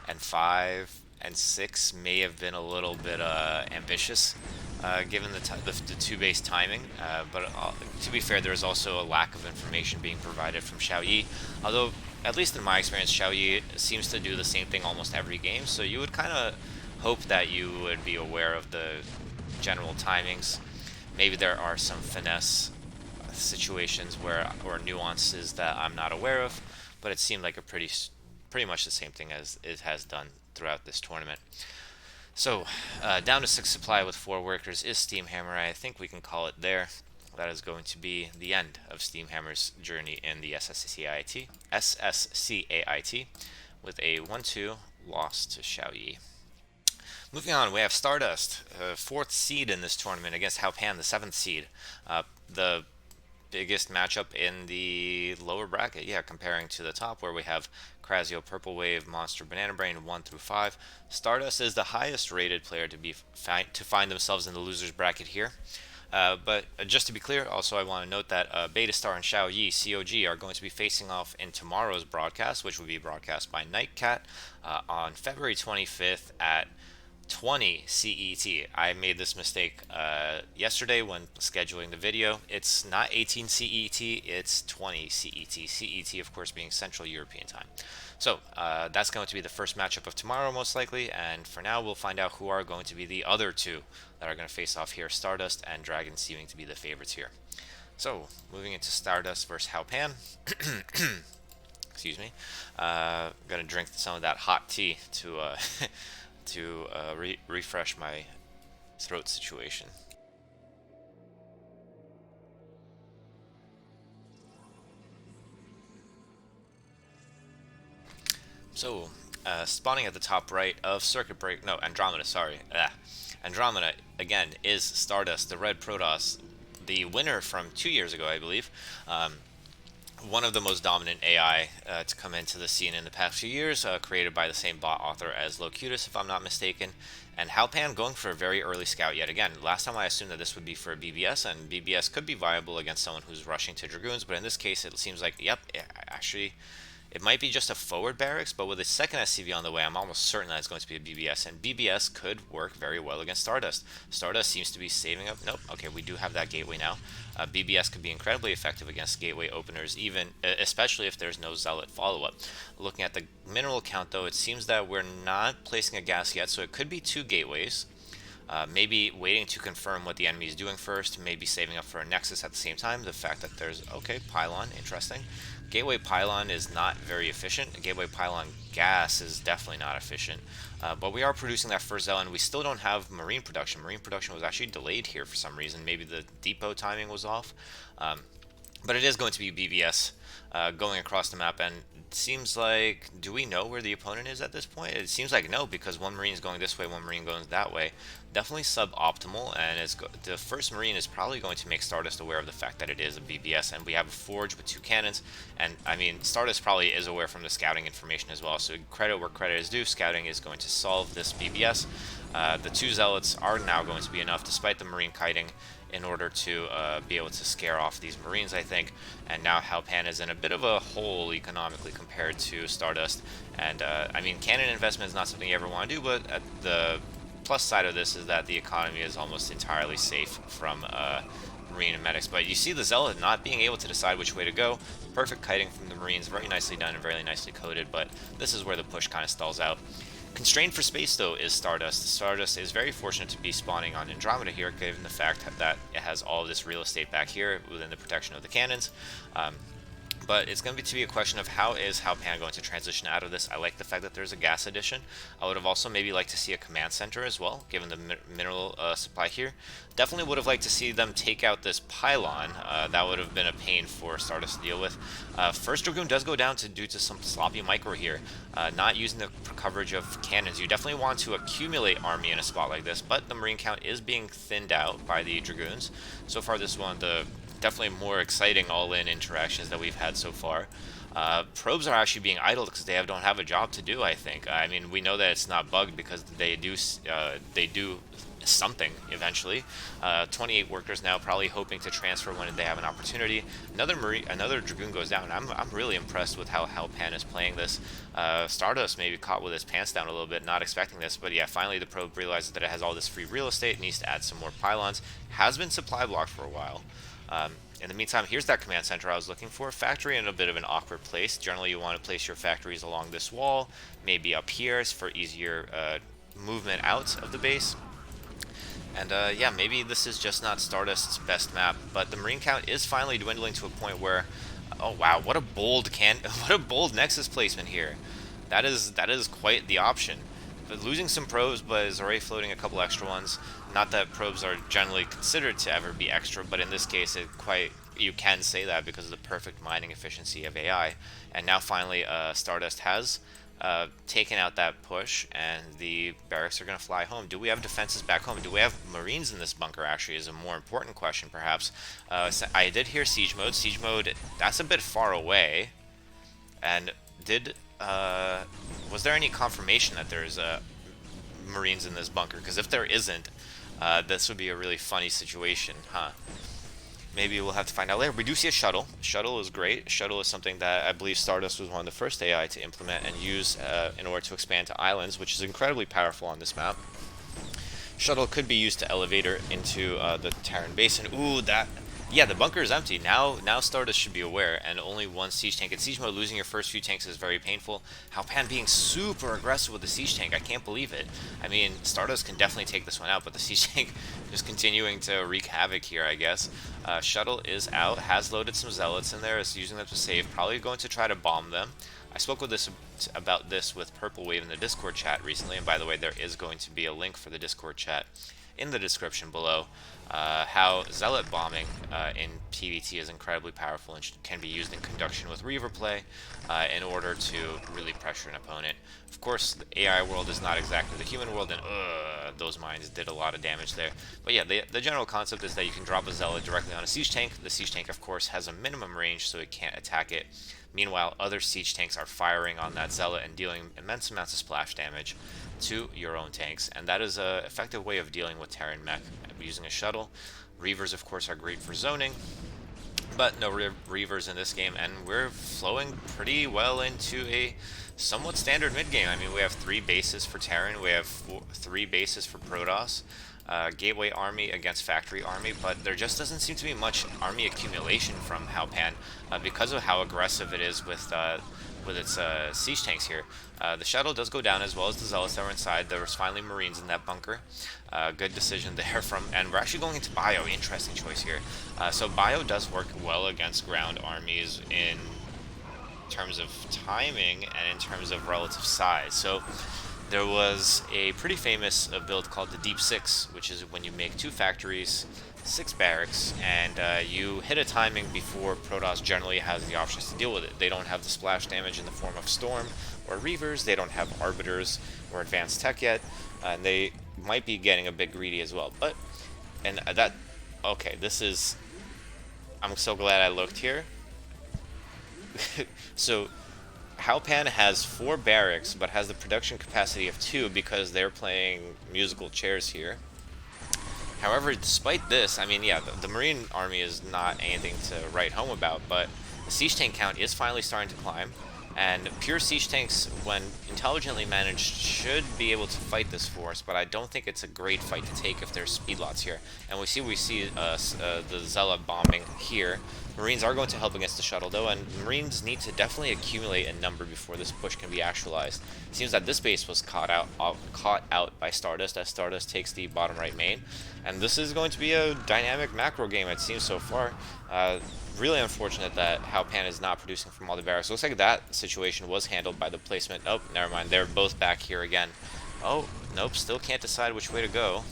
and 5 and 6 may have been a little bit ambitious, given the 2 base timing. But to be fair, there is also a lack of information being provided from Xiao Yi. Although, at least in my experience, Xiao Yi seems to do the same thing almost every game. So you would kind of hope that you would be aware of the general timings. Maybe there are some finesse situations or nuances that I'm not aware of, but it seemed like a pretty much the same thing as it has done throughout this tournament. So down to 6 supply with 4 workers is Steamhammer. I think we can call it there. That is going to be the end of Steamhammer's journey in the SSCAIT with a 1-2 loss to Xiao Yi. Moving on, we have Stardust, 4th seed in this tournament against Hal Pan, the 7th seed. The biggest matchup in the lower bracket, yeah, comparing to the top where we have Krasio, Purple Wave, Monster, Banana Brain, 1 through 5. Stardust is the highest rated player to find themselves in the losers bracket here. But just to be clear, also I want to note that Beta Star and Xiao Yi, COG, are going to be facing off in tomorrow's broadcast, which will be broadcast by Nightcat on February 25th at 20 CET. I made this mistake yesterday when scheduling the video. It's not 18 CET, it's 20 CET. CET, of course, being Central European time. So that's going to be the first matchup of tomorrow, most likely. And for now, we'll find out who are going to be the other 2 that are going to face off here. Stardust and Dragon seeming to be the favorites here. So moving into Stardust versus Hal Pan. Excuse me. I'm going to drink some of that hot tea to refresh my throat situation. So, spawning at the top right of Andromeda, sorry. Andromeda, again, is Stardust, the red Protoss, the winner from 2 years ago, I believe. One of the most dominant AI to come into the scene in the past few years, created by the same bot author as Locutus, if I'm not mistaken. And Hal Pan going for a very early scout yet again. Last time I assumed that this would be for a BBS, and BBS could be viable against someone who's rushing to Dragoons, but in this case it seems like, yep, actually, it might be just a forward barracks, but with a second SCV on the way, I'm almost certain that it's going to be a BBS, and BBS could work very well against Stardust. Stardust seems to be saving up. Nope, okay, we do have that gateway now. BBS could be incredibly effective against gateway openers, especially if there's no Zealot follow-up. Looking at the mineral count, though, it seems that we're not placing a gas yet, so it could be 2 gateways. Maybe waiting to confirm what the enemy is doing first, maybe saving up for a Nexus at the same time. The fact that there's, okay, Pylon, interesting. Gateway Pylon is not very efficient. Gateway Pylon gas is definitely not efficient. But we are producing that first Zealot, and we still don't have Marine production. Marine production was actually delayed here for some reason. Maybe the depot timing was off. But it is going to be BVS going across the map, and it seems like, do we know where the opponent is at this point? It seems like no, because one Marine is going this way, one Marine going that way. Definitely suboptimal, and the first Marine is probably going to make Stardust aware of the fact that it is a BVS, and we have a Forge with 2 cannons, and I mean, Stardust probably is aware from the scouting information as well, so credit where credit is due. Scouting is going to solve this BVS. The 2 Zealots are now going to be enough, despite the Marine kiting, in order to be able to scare off these Marines, I think. And now Hal Pan is in a bit of a hole economically compared to Stardust. And I mean, cannon investment is not something you ever want to do, but the plus side of this is that the economy is almost entirely safe from Marine and medics. But you see the Zealot not being able to decide which way to go. Perfect kiting from the Marines, very nicely done and very nicely coded, but this is where the push kind of stalls out. Constrained for space, though, is Stardust. Stardust is very fortunate to be spawning on Andromeda here, given the fact that it has all of this real estate back here within the protection of the cannons. But it's going to be a question of how is Hal Pan going to transition out of this. I like the fact that there's a gas addition. I would have also maybe liked to see a command center as well, given the mineral supply here. Definitely would have liked to see them take out this pylon. That would have been a pain for Stardust to deal with. First Dragoon does go down due to some sloppy micro here, not using the coverage of cannons. You definitely want to accumulate army in a spot like this, but the Marine count is being thinned out by the Dragoons. So far, this is one of the definitely more exciting all-in interactions that we've had so far. Probes are actually being idled because they don't have a job to do, I think. I mean, we know that it's not bugged because they do something eventually. 28 workers now, probably hoping to transfer when they have an opportunity. Another Dragoon goes down. I'm really impressed with how Hal Pan is playing this. Stardust maybe caught with his pants down a little bit, not expecting this, but yeah, finally the probe realizes that it has all this free real estate, needs to add some more pylons. Has been supply blocked for a while. In the meantime, here's that command center I was looking for. Factory in a bit of an awkward place. Generally, you want to place your factories along this wall, maybe up here for easier movement out of the base. And yeah, maybe this is just not Stardust's best map, but the Marine count is finally dwindling to a point where, oh wow, what a bold what a bold Nexus placement here. That is quite the option. But losing some probes, but is already floating a couple extra ones. Not that probes are generally considered to ever be extra, but in this case, you can say that because of the perfect mining efficiency of AI. And now finally, Stardust has taken out that push, and the barracks are going to fly home. Do we have defenses back home? Do we have Marines in this bunker, actually, is a more important question, perhaps. So I did hear siege mode. Siege mode, that's a bit far away. And was there any confirmation that there's Marines in this bunker? Because if there isn't, this would be a really funny situation, huh? Maybe we'll have to find out later. We do see a shuttle. Shuttle is great. Shuttle is something that I believe Stardust was one of the first AI to implement and use in order to expand to islands, which is incredibly powerful on this map. Shuttle could be used to elevator into the Terran Basin. Ooh, yeah, the bunker is empty. Now Stardust should be aware, and only one siege tank. In siege mode, losing your first few tanks is very painful. Hal Pan being super aggressive with the siege tank, I can't believe it. I mean, Stardust can definitely take this one out, but the siege tank is continuing to wreak havoc here, I guess. Shuttle is out, has loaded some Zealots in there, is using them to save, probably going to try to bomb them. I spoke about this with Purple Wave in the Discord chat recently, and by the way, there is going to be a link for the Discord chat in the description below. How Zealot bombing in PvT is incredibly powerful and can be used in conjunction with Reaver play in order to really pressure an opponent. Of course, the AI world is not exactly the human world, and those mines did a lot of damage there. But yeah, the general concept is that you can drop a Zealot directly on a siege tank. The siege tank, of course, has a minimum range, so it can't attack it. Meanwhile, other siege tanks are firing on that Zealot and dealing immense amounts of splash damage to your own tanks, and that is an effective way of dealing with Terran mech using a shuttle. Reavers, of course, are great for zoning, but no Reavers in this game, and we're flowing pretty well into a somewhat standard mid-game. I mean, we have 3 bases for Terran, we have 3 bases for Protoss, Gateway Army against Factory Army, but there just doesn't seem to be much army accumulation from Hal Pan because of how aggressive it is with with its siege tanks here. The shuttle does go down as well as the zealots that were inside. There was finally marines in that bunker. Good decision there from, and we're actually going into bio. Interesting choice here. So bio does work well against ground armies in terms of timing and in terms of relative size. So there was a pretty famous build called the Deep Six, which is when you make 2 factories, 6 barracks, and you hit a timing before Protoss generally has the options to deal with it. They don't have the splash damage in the form of Storm or Reavers, they don't have Arbiters or advanced tech yet, and they might be getting a bit greedy as well. But, and that, okay, this is, I'm so glad I looked here. So Hal Pan has 4 barracks, but has the production capacity of 2 because they're playing musical chairs here. However, despite this, I mean, yeah, the Marine army is not anything to write home about, but the siege tank count is finally starting to climb, and pure siege tanks, when intelligently managed, should be able to fight this force, but I don't think it's a great fight to take if there's speed lots here. And we see the Zealot bombing here. Marines are going to help against the shuttle, though, and Marines need to definitely accumulate a number before this push can be actualized. It seems that this base was caught out by Stardust, as Stardust takes the bottom right main, and this is going to be a dynamic macro game, it seems so far. Really unfortunate that Hal Pan is not producing from all the barracks. Looks like that situation was handled by the placement. Oh, never mind, they're both back here again. Oh, nope, still can't decide which way to go.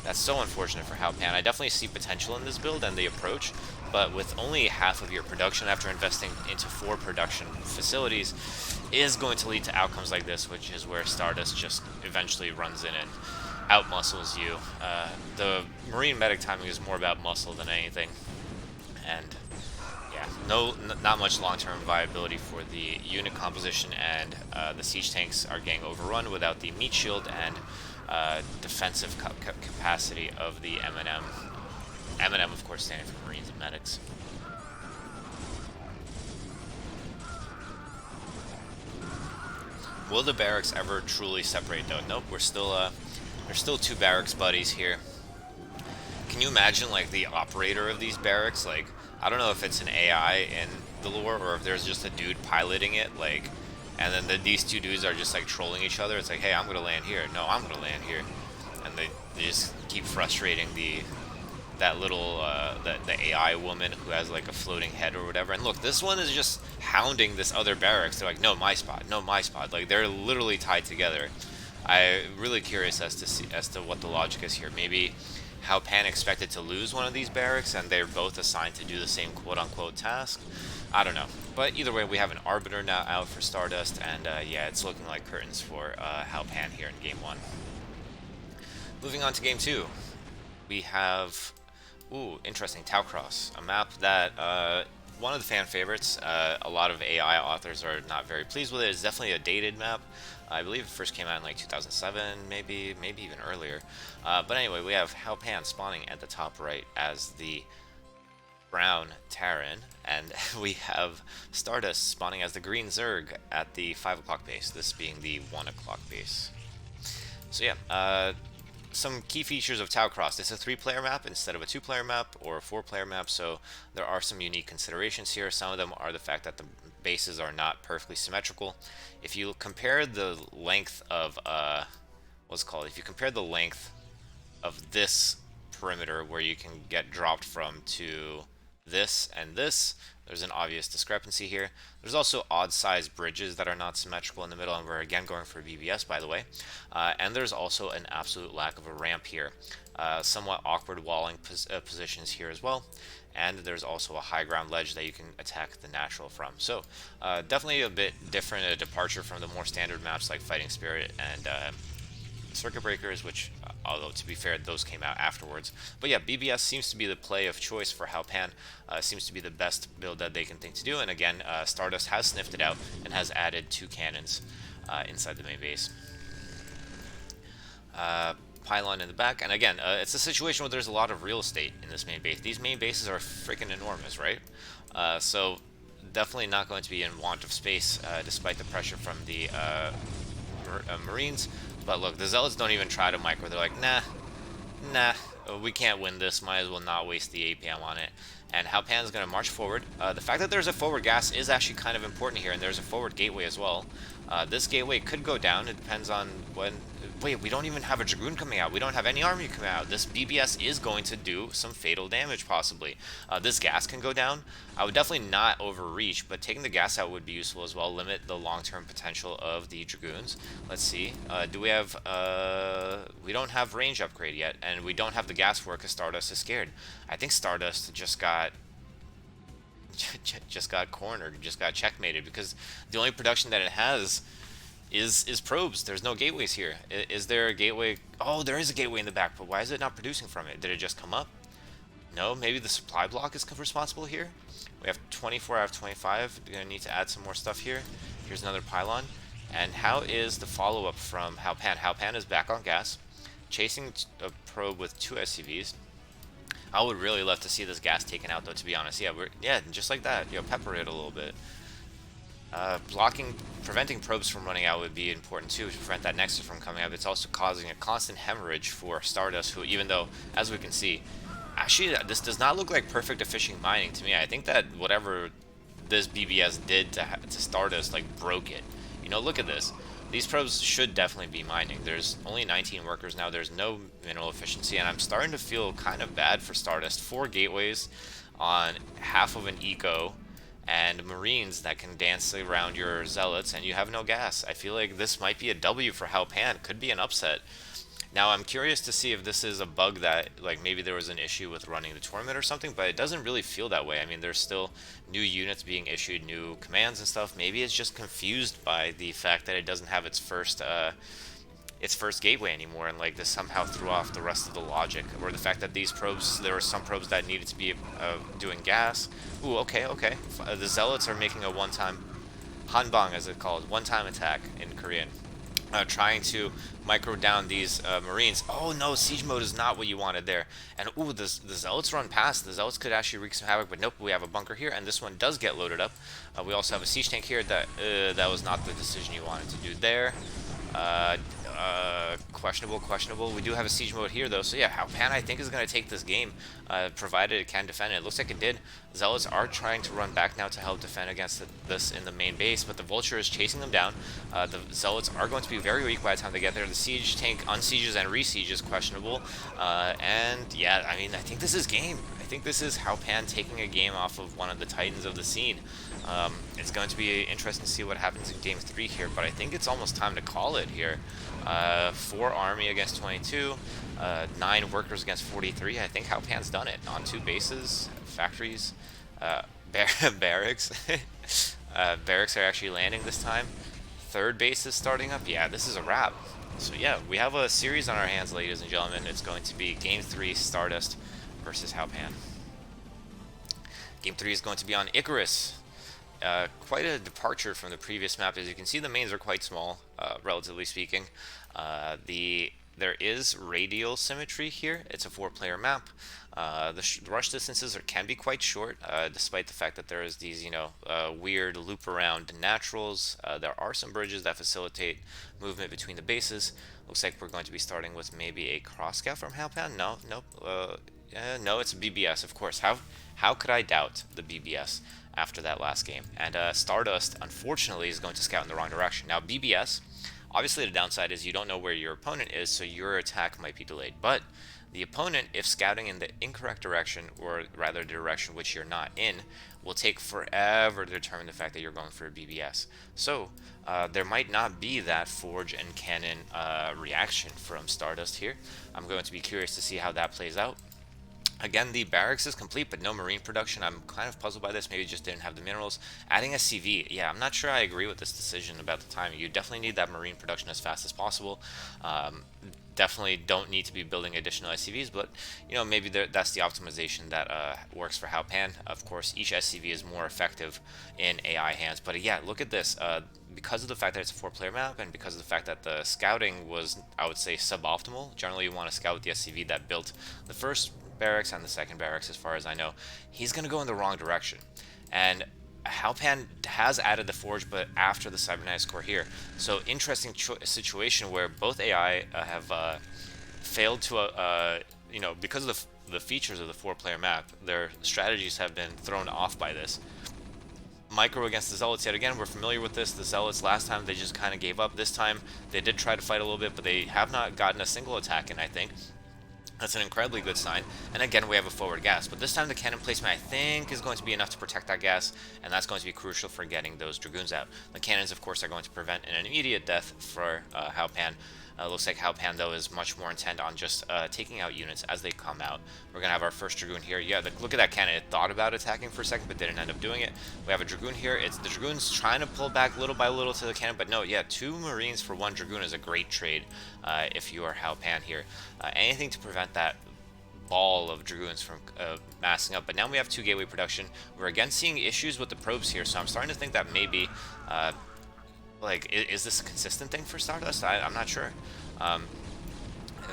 That's so unfortunate for Hal Pan. I definitely see potential in this build and the approach, but with only half of your production after investing into 4 production facilities is going to lead to outcomes like this, which is where Stardust just eventually runs in and outmuscles you. The Marine medic timing is more about muscle than anything, and yeah, not much long-term viability for the unit composition, and the siege tanks are getting overrun without the meat shield and defensive capacity of the M&M. M&M, of course, standing for Marines and Medics. Will the barracks ever truly separate, though? Nope, we're still there's still 2 barracks buddies here. Can you imagine, like, the operator of these barracks? Like, I don't know if it's an AI in the lore or if there's just a dude piloting it, like, and then these 2 dudes are just, like, trolling each other. It's like, hey, I'm gonna land here. No, I'm gonna land here. And they just keep frustrating that little, the AI woman who has, like, a floating head or whatever. And look, this one is just hounding this other barracks. They're like, no, my spot, no, my spot. Like, they're literally tied together. I'm really curious as to what the logic is here. Maybe Hal Pan expected to lose one of these barracks and they're both assigned to do the same quote-unquote task. I don't know. But either way, we have an Arbiter now out for Stardust, and yeah, it's looking like curtains for Hal Pan here in Game 1. Moving on to Game 2, we have, ooh, interesting, Taucross, a map that, one of the fan favorites. A lot of AI authors are not very pleased with it. It's definitely a dated map. I believe it first came out in like 2007, maybe even earlier. But anyway, we have Hal Pan spawning at the top right as the brown Terran, and we have Stardust spawning as the green Zerg at the 5 o'clock base, this being the 1 o'clock base. So yeah, some key features of Taucross. It's a 3-player map instead of a 2-player map or a 4-player map, so there are some unique considerations here. Some of them are the fact that the bases are not perfectly symmetrical. If you compare the length of if you compare the length of this perimeter where you can get dropped from to this and this, there's an obvious discrepancy here. There's also odd-sized bridges that are not symmetrical in the middle, and we're again going for BBS, by the way. And there's also an absolute lack of a ramp here. Somewhat awkward walling positions here as well. And there's also a high ground ledge that you can attack the natural from. So definitely a bit different, a departure from the more standard maps like Fighting Spirit and Circuit Breakers, which, although to be fair, those came out afterwards. But yeah, BBS seems to be the play of choice for Hal Pan. Seems to be the best build that they can think to do. And again, Stardust has sniffed it out and has added 2 cannons inside the main base. Pylon in the back, and again, it's a situation where there's a lot of real estate in this main base. These main bases are freaking enormous, right? So definitely not going to be in want of space, despite the pressure from the Marines. But look, the Zealots don't even try to micro. They're like, nah, We can't win this. Might as well not waste the APM on it. And Hal Pan is going to march forward. The fact that there's a forward gas is actually kind of important here, and there's a forward gateway as well. This gateway could go down. It depends on when... Wait, we don't even have a Dragoon coming out. We don't have any army coming out. This BBS is going to do some fatal damage, possibly. This gas can go down. I would definitely not overreach, but taking the gas out would be useful as well. Limit the long-term potential of the Dragoons. Let's see. Do we have... we don't have range upgrade yet, and we don't have the gas work because Stardust is scared. I think Stardust just got cornered, just got checkmated, because the only production that it has is probes. There's no gateways here. Is there a gateway? Oh, there is a gateway in the back, but why is it not producing from it? Did it just come up? No, maybe the supply block is responsible here. We have 24 out of 25. We're gonna need to add some more stuff here. Here's another pylon. And how is the follow-up from Hal Pan? Hal Pan is back on gas, chasing a probe with 2 SCVs. I would really love to see this gas taken out, though, to be honest. Yeah, just like that. Pepper it a little bit. Preventing probes from running out would be important too, to prevent that Nexus from coming up. It's also causing a constant hemorrhage for Stardust, who, even though, as we can see, actually, this does not look like perfect efficient mining to me. I think that whatever this BBS did to Stardust, like, broke it. Look at this. These probes should definitely be mining. There's only 19 workers now. There's no mineral efficiency, and I'm starting to feel kind of bad for Stardust. 4 gateways on half of an eco, and Marines that can dance around your Zealots, and you have no gas. I feel like this might be a W for Hal Pan. Could be an upset. Now, I'm curious to see if this is a bug that, like, maybe there was an issue with running the tournament or something, but it doesn't really feel that way. I mean, there's still new units being issued, new commands and stuff. Maybe it's just confused by the fact that it doesn't have its first gateway anymore, and, like, this somehow threw off the rest of the logic. Or the fact that these probes, there were some probes that needed to be doing gas. Ooh, okay. The Zealots are making a one-time hanbang, as it's called, one-time attack in Korean. Trying to micro down these Marines. Oh no, siege mode is not what you wanted there. And ooh, the Zealots run past. The Zealots could actually wreak some havoc, but nope, we have a bunker here, and this one does get loaded up. We also have a siege tank here. That was not the decision you wanted to do there. Questionable. We do have a siege mode here, though, so yeah, Hal Pan, I think, is going to take this game, provided it can defend it. It looks like it did. Zealots are trying to run back now to help defend against this in the main base, but the Vulture is chasing them down. The Zealots are going to be very weak by the time they get there. The siege tank on sieges and re-siege is questionable, and yeah, I mean, I think this is game. I think this is Hal Pan taking a game off of one of the titans of the scene. It's going to be interesting to see what happens in Game 3 here, but I think it's almost time to call it here. 4 army against 22, 9 workers against 43. I think Hal Pan's done it on 2 bases, factories, barracks. Barracks are actually landing this time. 3rd base is starting up. Yeah, this is a wrap. So yeah, we have a series on our hands, ladies and gentlemen. It's going to be Game 3 Stardust versus Hal Pan. Game 3 is going to be on Icarus. Quite a departure from the previous map. As you can see, the mains are quite small, relatively speaking. There is radial symmetry here. It's a 4-player map. The rush distances can be quite short, despite the fact that there is these, weird loop around naturals. There are some bridges that facilitate movement between the bases. Looks like we're going to be starting with maybe a cross scout from Hal Pan. No, it's a BBS, of course. How could I doubt the BBS after that last game? And Stardust, unfortunately, is going to scout in the wrong direction. Now, BBS, obviously the downside is you don't know where your opponent is, so your attack might be delayed. But the opponent, if scouting in the incorrect direction, or rather the direction which you're not in, will take forever to determine the fact that you're going for a BBS. So there might not be that Forge and Cannon reaction from Stardust here. I'm going to be curious to see how that plays out. Again, the barracks is complete, but no marine production. I'm kind of puzzled by this. Maybe just didn't have the minerals. Adding SCV, yeah, I'm not sure I agree with this decision about the timing. You definitely need that marine production as fast as possible. Definitely don't need to be building additional SCVs, but maybe that's the optimization that works for Hal Pan. Of course, each SCV is more effective in AI hands. But yeah, look at this. Because of the fact that it's a 4-player map, and because of the fact that the scouting was, I would say, suboptimal. Generally, you want to scout with the SCV that built the first barracks and the second barracks, as far as I know. He's going to go in the wrong direction. And Hal Pan has added the Forge, but after the Cybernetics core here. So interesting situation where both AI have failed to you know, because of the features of the 4-player map, their strategies have been thrown off by this. Micro against the Zealots yet again. We're familiar with this. The Zealots last time they just kind of gave up. This time they did try to fight a little bit, but they have not gotten a single attack in, I think. That's an incredibly good sign. And again, we have a forward gas. But this time the cannon placement, I think, is going to be enough to protect that gas, and that's going to be crucial for getting those Dragoons out. The cannons, of course, are going to prevent an immediate death for Hal Pan. Looks like Hal Pan, though, is much more intent on just taking out units as they come out. We're going to have our first Dragoon here. Yeah, look at that cannon. It thought about attacking for a second, but didn't end up doing it. We have a Dragoon here. It's the Dragoon's trying to pull back little by little to the cannon, but no, yeah, 2 Marines for 1 Dragoon is a great trade if you are Hal Pan here. Anything to prevent that ball of Dragoons from massing up. But now we have 2 gateway production. We're again seeing issues with the probes here, so I'm starting to think that maybe like, is this a consistent thing for Stardust? I'm not sure.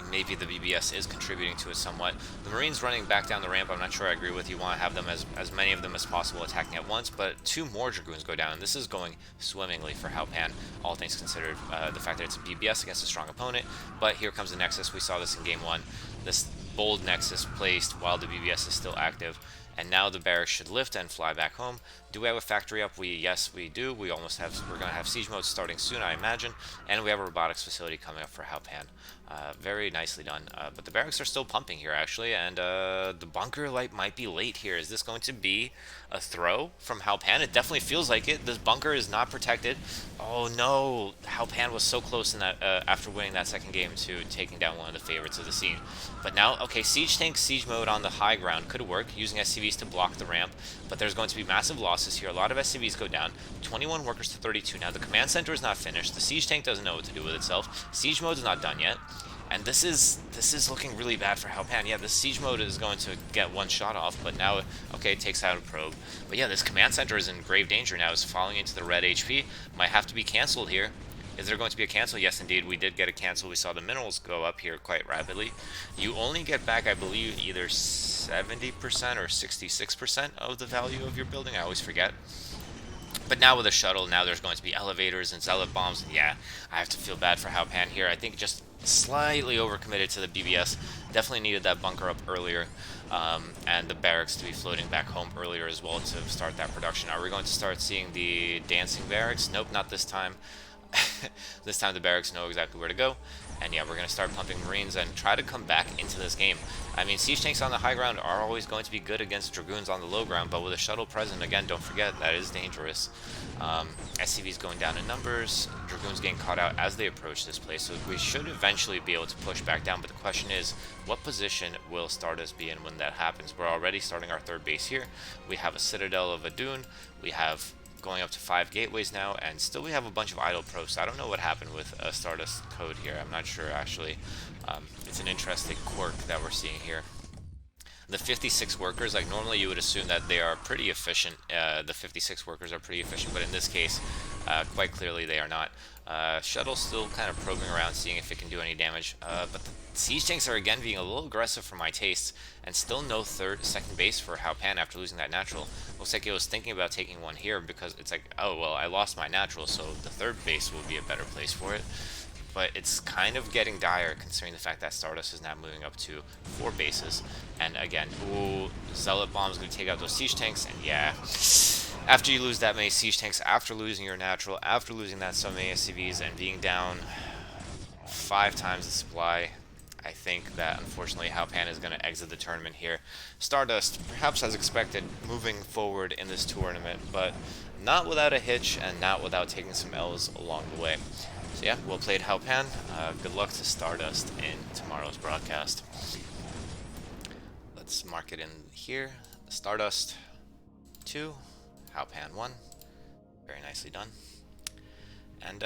Maybe the BBS is contributing to it somewhat. The Marines running back down the ramp, I'm not sure I agree with. You want to have them as many of them as possible attacking at once, but 2 more Dragoons go down, and this is going swimmingly for Hal Pan, all things considered. The fact that it's a BBS against a strong opponent, but here comes the Nexus. We saw this in Game 1. This bold Nexus placed while the BBS is still active. And now the barracks should lift and fly back home. Do we have a factory up? Yes, we do. We're going to have siege mode starting soon, I imagine. And we have a robotics facility coming up for Hal Pan. Very nicely done. But the barracks are still pumping here, actually. And the bunker light might be late here. Is this going to be a throw from Hal Pan? It definitely feels like it. This bunker is not protected. Oh no, Hal Pan was so close in that after winning that second game to taking down one of the favorites of the scene. But now, okay, siege tank, siege mode on the high ground could work, using SCVs to block the ramp, but there's going to be massive losses here. A lot of SCVs go down, 21 workers to 32. Now the command center is not finished, the siege tank doesn't know what to do with itself, siege mode is not done yet, and this is looking really bad for Hal Pan. Yeah, this siege mode is going to get 1 shot off, but now, okay, it takes out a probe. But yeah, this command center is in grave danger now. It's falling into the red HP. Might have to be canceled here. Is there going to be a cancel? Yes, indeed, we did get a cancel. We saw the minerals go up here quite rapidly. You only get back, I believe, either 70% or 66% of the value of your building. I always forget. But now with a shuttle, now there's going to be elevators and zealot bombs. And yeah, I have to feel bad for Hal Pan here. I think just slightly overcommitted to the BBS. Definitely needed that bunker up earlier. And the barracks to be floating back home earlier as well to start that production. Are we going to start seeing the dancing barracks? Nope, not this time. This time the barracks know exactly where to go, and yeah, we're going to start pumping Marines and try to come back into this game. I mean, siege tanks on the high ground are always going to be good against Dragoons on the low ground, but with a shuttle present, again, don't forget, that is dangerous. SCVs going down in numbers, Dragoons getting caught out as they approach this place, so we should eventually be able to push back down, but the question is, what position will Stardust be in when that happens? We're already starting our 3rd base here. We have a Citadel of a Dune, we have going up to 5 gateways now, and still we have a bunch of idle probes. So I don't know what happened with Stardust code here. I'm not sure, actually. It's an interesting quirk that we're seeing here. The 56 workers, like normally you would assume that they are pretty efficient. The 56 workers are pretty efficient, but in this case, quite clearly they are not. Shuttle still kind of probing around, seeing if it can do any damage. But the siege tanks are again being a little aggressive for my tastes, and still no second base for Hal Pan after losing that natural. Looks like he was thinking about taking one here because it's like, oh well, I lost my natural, so the 3rd base will be a better place for it. But it's kind of getting dire considering the fact that Stardust is now moving up to 4 bases. And again, ooh, Zealot Bomb's going to take out those siege tanks, and yeah, after you lose that many siege tanks, after losing your natural, after losing that so many SCVs, and being down 5 times the supply, I think that unfortunately Hal Pan is going to exit the tournament here. Stardust, perhaps as expected, moving forward in this tournament, but not without a hitch and not without taking some L's along the way. So yeah, well played, Hal Pan. Good luck to Stardust in tomorrow's broadcast. Let's mark it in here. Stardust 2, Hal Pan 1. Very nicely done. And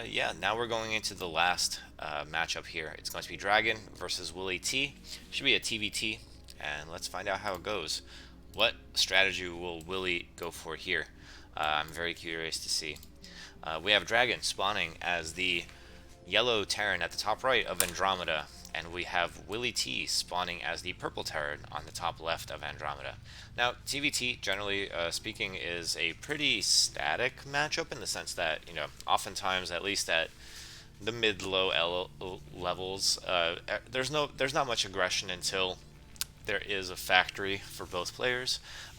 yeah, now we're going into the last matchup here. It's going to be Dragon versus Willy T. Should be a TVT, and let's find out how it goes. What strategy will Willy go for here? I'm very curious to see. We have Dragon spawning as the yellow Terran at the top right of Andromeda, and we have Willy T spawning as the purple Terran on the top left of Andromeda. Now, TVT, generally speaking, is a pretty static matchup in the sense that, you know, oftentimes, at least at the mid-low levels. There's not much aggression until there is a factory for both players.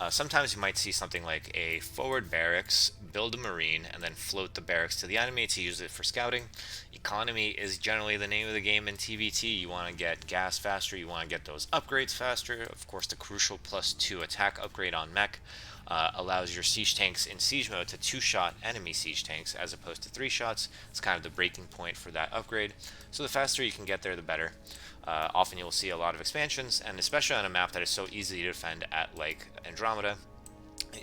Sometimes you might see something like a forward barracks, build a marine, and then float the barracks to the enemy to use it for scouting. Economy is generally the name of the game in TVT. You want to get gas faster, you want to get those upgrades faster. Of course, the crucial +2 attack upgrade on mech allows your siege tanks in siege mode to two-shot enemy siege tanks as opposed to 3 shots. It's kind of the breaking point for that upgrade. So the faster you can get there, the better. Often you'll see a lot of expansions, and especially on a map that is so easy to defend at like Andromeda,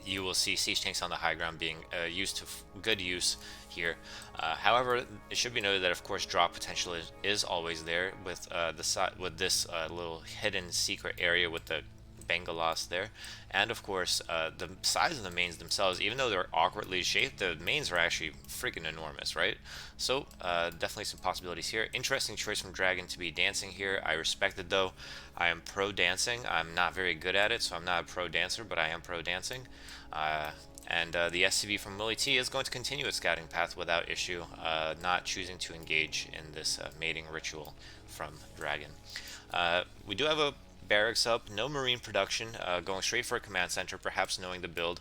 you will see siege tanks on the high ground being used to good use here. However, it should be noted that of course drop potential is always there with this little hidden secret area with the Bengalos there, and of course the size of the mains themselves, even though they're awkwardly shaped, the mains are actually freaking enormous, right? So definitely some possibilities here. Interesting choice from Dragon to be dancing here. I respect it though. I am pro dancing. I'm not very good at it, so I'm not a pro dancer, but I am pro dancing. And the SCV from Willy T is going to continue its scouting path without issue, not choosing to engage in this mating ritual from Dragon. We do have a barracks up, no marine production, going straight for a command center, perhaps knowing the build.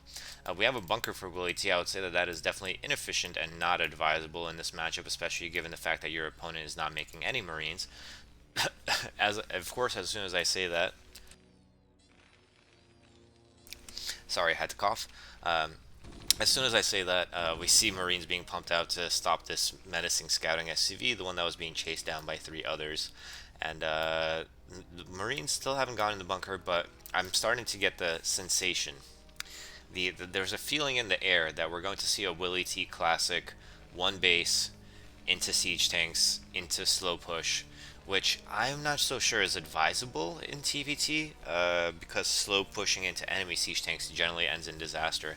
We have a bunker for Willy T. I would say that that is definitely inefficient and not advisable in this matchup, especially given the fact that your opponent is not making any marines. As of course, as soon as I say that, sorry, I had to cough. As soon as I say that, we see Marines being pumped out to stop this menacing scouting SCV, the one that was being chased down by 3 others. And the Marines still haven't gotten in the bunker, but I'm starting to get the sensation. There's a feeling in the air that we're going to see a Willy T classic, one base, into siege tanks, into slow push, which I'm not so sure is advisable in TVT, because slow pushing into enemy siege tanks generally ends in disaster.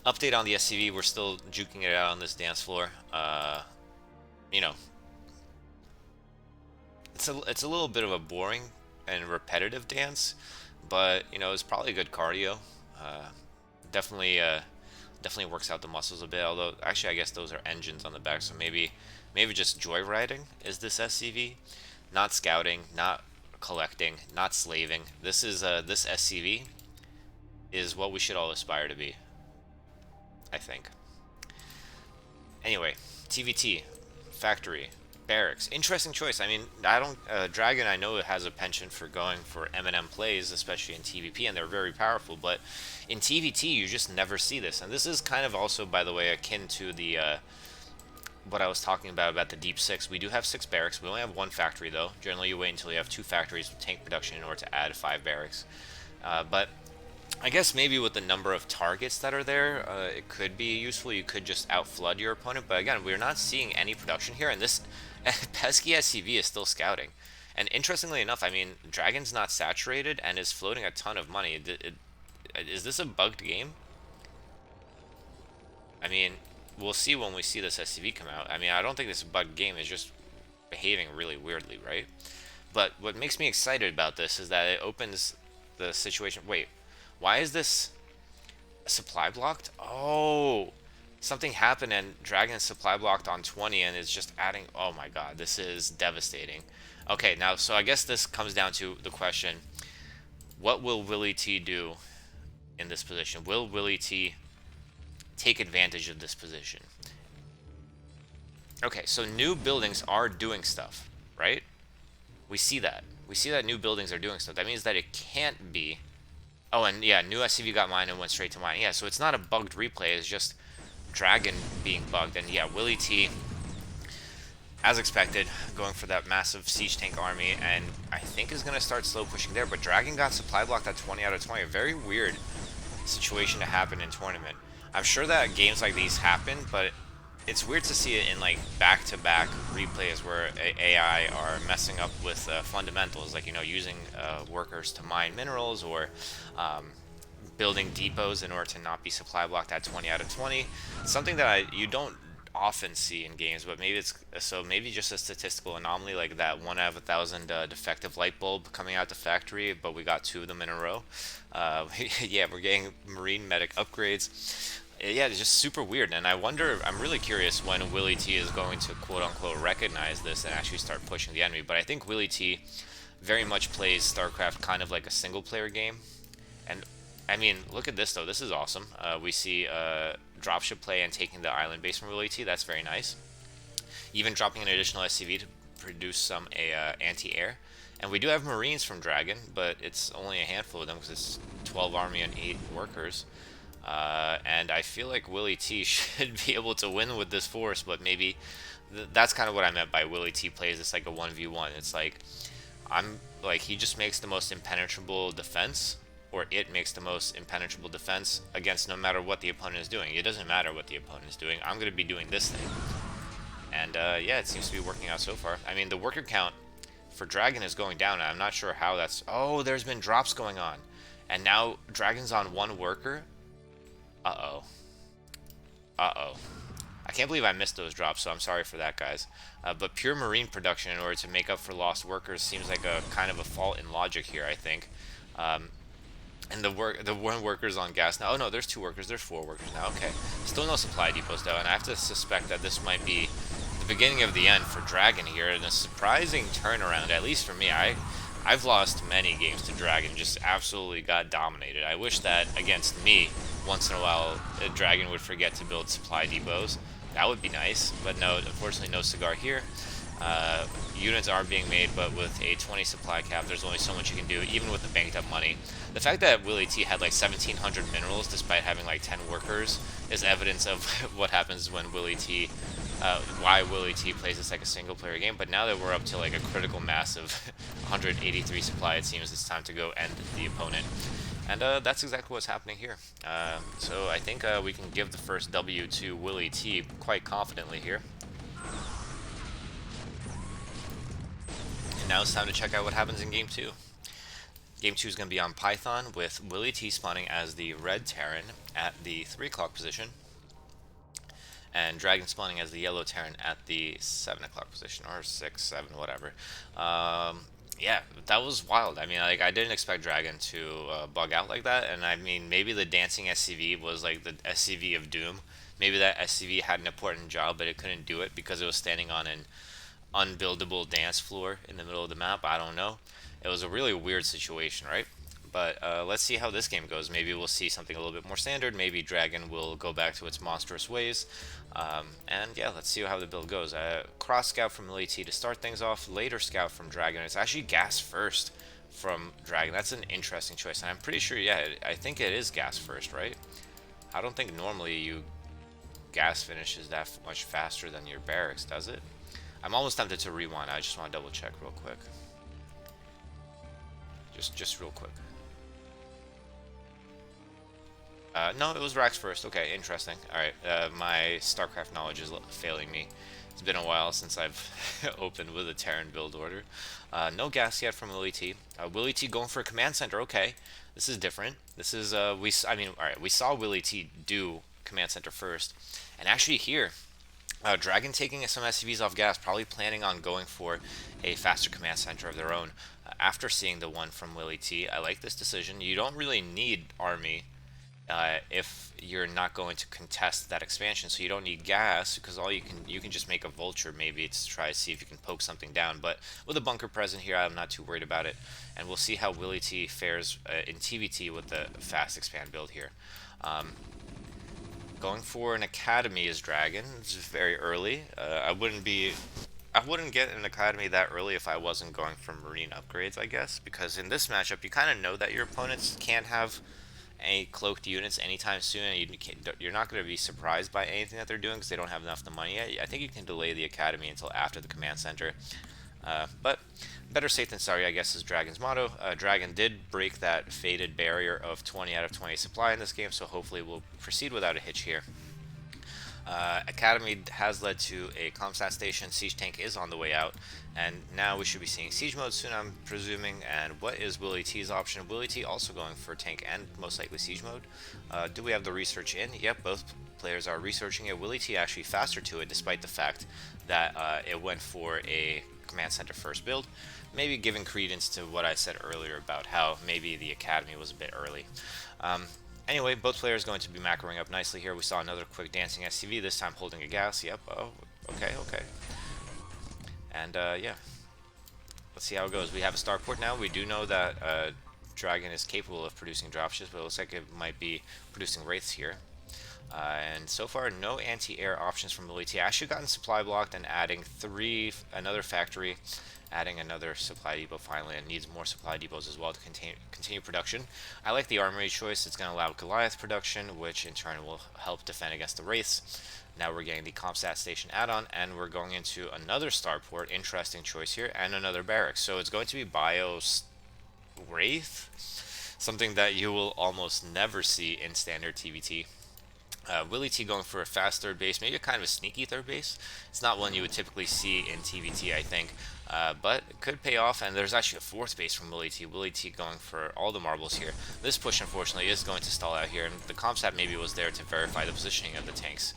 Update on the SCV, we're still juking it out on this dance floor. You know, it's a little bit of a boring and repetitive dance, but you know, it's probably good cardio. Definitely definitely works out the muscles a bit, although actually I guess those are engines on the back, so maybe just joyriding is this SCV, not scouting, not collecting, not slaving. This is this SCV is what we should all aspire to be, I think. Anyway, TVT, factory, barracks. Interesting choice. I mean, I don't. Dragon, I know it has a penchant for going for M&M plays, especially in TVP, and they're very powerful. But in TVT, you just never see this. And this is kind of also, by the way, akin to the what I was talking about the Deep Six. We do have 6 barracks. We only have 1 factory, though. Generally, you wait until you have 2 factories with tank production in order to add 5 barracks. But I guess maybe with the number of targets that are there, it could be useful. You could just outflood your opponent. But again, we're not seeing any production here, and this pesky SCV is still scouting. And interestingly enough, I mean, Dragon's not saturated and is floating a ton of money. Is this a bugged game? I mean, we'll see when we see this SCV come out. I mean, I don't think this is a bugged game. It's just behaving really weirdly, right? But what makes me excited about this is that it opens the situation. Wait, why is this supply blocked? Oh, something happened and Dragon supply blocked on 20 and it's just adding. Oh my god, this is devastating. Okay, now, so I guess this comes down to the question, what will Willy T do in this position? Will Willy T take advantage of this position? Okay, so new buildings are doing stuff, right? We see that. We see that new buildings are doing stuff. That means that it can't be. Oh, and yeah, new SCV got mine and went straight to mine. Yeah, so it's not a bugged replay. It's just Dragon being bugged. And yeah, Willy T, as expected, going for that massive siege tank army, and I think is going to start slow pushing there. But Dragon got supply blocked at 20 out of 20. A very weird situation to happen in tournament. I'm sure that games like these happen, but it's weird to see it in like back-to-back replays where AI are messing up with fundamentals, like, you know, using workers to mine minerals, or building depots in order to not be supply blocked at 20 out of 20. It's something that you don't often see in games, but maybe it's maybe just a statistical anomaly, like that 1 out of 1,000 defective light bulb coming out the factory, but we got 2 of them in a row. Yeah, we're getting marine medic upgrades. Yeah, it's just super weird, and I wonder. I'm really curious when Willy T is going to quote unquote recognize this and actually start pushing the enemy. But I think Willy T very much plays StarCraft kind of like a single player game. And I mean, look at this though. This is awesome. We see dropship play and taking the island base from Willy T. That's very nice. Even dropping an additional SCV to produce some anti-air. And we do have Marines from Dragon, but it's only a handful of them because it's 12 army and 8 workers. And I feel like Willy T should be able to win with this force, but maybe that's kind of what I meant by Willy T plays. It's like a 1v1. It's like he just makes the most impenetrable defense, or it makes the most impenetrable defense against no matter what the opponent is doing. It doesn't matter what the opponent is doing. I'm going to be doing this thing. And yeah, it seems to be working out so far. I mean, the worker count for Dragon is going down. I'm not sure how that's... Oh, there's been drops going on. And now Dragon's on 1 worker. Uh-oh. Uh-oh. I can't believe I missed those drops, so I'm sorry for that, guys. But pure Marine production in order to make up for lost workers seems like a kind of a fault in logic here, I think. And the 1 worker's on gas now. Oh no, there's 2 workers, there's 4 workers now. Okay. Still no supply depots though, and I have to suspect that this might be the beginning of the end for Dragon here, and a surprising turnaround, at least for me. I've lost many games to Dragon, just absolutely got dominated. I wish that against me, once in a while, Dragon would forget to build supply depots. That would be nice, but no, unfortunately no cigar here. Units are being made, but with a 20 supply cap, there's only so much you can do, even with the banked up money. The fact that Willy T had like 1,700 minerals despite having like 10 workers is evidence of what happens when Willy T, why Willy T plays this like a single player game. But now that we're up to like a critical mass of 183 supply, it seems it's time to go end the opponent. And that's exactly what's happening here. So I think we can give the first W to Willy T quite confidently here. And now it's time to check out what happens in Game 2. Game 2 is going to be on Python with Willy T spawning as the red Terran at the 3 o'clock position, and Dragon spawning as the yellow Terran at the 7 o'clock position, or 6, 7, whatever. Yeah, that was wild. I mean, like, I didn't expect Dragon to bug out like that, and I mean, maybe the dancing SCV was like the SCV of Doom. Maybe that SCV had an important job, but it couldn't do it because it was standing on an unbuildable dance floor in the middle of the map. I don't know. It was a really weird situation, right? But let's see how this game goes. Maybe we'll see something a little bit more standard. Maybe Dragon will go back to its monstrous ways. And yeah, let's see how the build goes. Cross Scout from Willy T to start things off. Later Scout from Dragon. It's actually gas first from Dragon. That's an interesting choice. And I'm pretty sure, yeah, I think it is gas first, right? I don't think normally you gas finishes that much faster than your barracks, does it? I'm almost tempted to rewind. I just want to double check real quick. Just real quick. No, it was racks first. Okay, interesting. Alright, my StarCraft knowledge is failing me. It's been a while since I've opened with a Terran build order. No gas yet from Willy T. Willy T going for a command center. Okay, this is different. This is, alright, we saw Willy T do command center first. And actually here, Dragon taking some SCVs off gas, probably planning on going for a faster command center of their own. After seeing the one from Willy T, I like this decision. You don't really need army if you're not going to contest that expansion, so you don't need gas because all you can just make a vulture maybe to try to see if you can poke something down. But with a bunker present here, I'm not too worried about it, and we'll see how Willy T fares in TVT with the fast expand build here. Going for an academy as Dragon. It's very early. I wouldn't get an academy that early if I wasn't going for marine upgrades, I guess, because in this matchup you kind of know that your opponents can't have any cloaked units anytime soon, and you're not going to be surprised by anything that they're doing because they don't have enough the money yet. I think you can delay the academy until after the command center. But better safe than sorry, I guess, is Dragon's motto. Dragon did break that faded barrier of 20 out of 20 supply in this game, so hopefully we'll proceed without a hitch here. Academy has led to a comsat station. Siege tank is on the way out, and now we should be seeing siege mode soon, I'm presuming. And what is Willy T's option? Willy T also going for tank and most likely siege mode. Do we have the research in? Yep, both players are researching it. Willy T actually faster to it, despite the fact that it went for a command center first build. Maybe giving credence to what I said earlier about how maybe the academy was a bit early. Anyway, both players going to be macroing up nicely here. We saw another quick dancing SCV, this time holding a gas. Yep, oh, okay, okay. And yeah, let's see how it goes. We have a starport now. We do know that Dragon is capable of producing dropships, but it looks like it might be producing wraiths here. And so far, no anti-air options from Willy T. Actually gotten supply blocked and adding another factory, adding another supply depot finally, and needs more supply depots as well to continue production. I like the armory choice. It's going to allow Goliath production, which in turn will help defend against the Wraiths. Now we're getting the Comsat Station add-on, and we're going into another starport. Interesting choice here, and another barracks. So it's going to be Bios Wraith, something that you will almost never see in standard TVT. Willy T going for a fast third base, maybe a kind of a sneaky third base. It's not one you would typically see in TVT, I think, but it could pay off. And there's actually a fourth base from Willy T. Willy T going for all the marbles here. This push, unfortunately, is going to stall out here, and the Comsat maybe was there to verify the positioning of the tanks.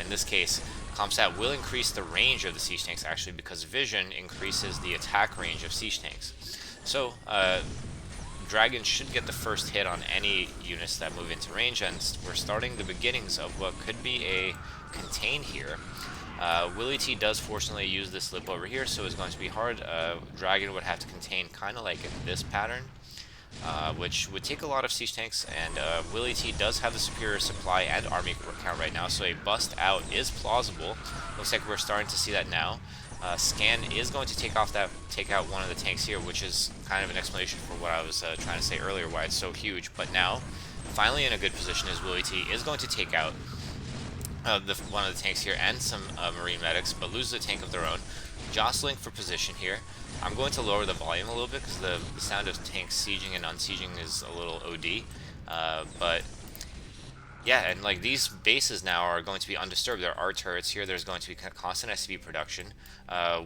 In this case, Comsat will increase the range of the siege tanks, actually, because vision increases the attack range of siege tanks. So, Dragon should get the first hit on any units that move into range, and we're starting the beginnings of what could be a contain here. Willy T does fortunately use this lip over here, so it's going to be hard. Dragon would have to contain kind of like in this pattern, which would take a lot of siege tanks, and Willy T does have the superior supply and army count right now, so a bust out is plausible. Looks like we're starting to see that now. Scan is going to take out one of the tanks here, which is kind of an explanation for what I was trying to say earlier, why it's so huge. But now, finally in a good position, is Willy T is going to take out one of the tanks here and some marine medics, but loses a tank of their own. Jostling for position here. I'm going to lower the volume a little bit because the sound of tanks sieging and unsieging is a little OD. But yeah, and like these bases now are going to be undisturbed. There are turrets here. There's going to be constant SCV production.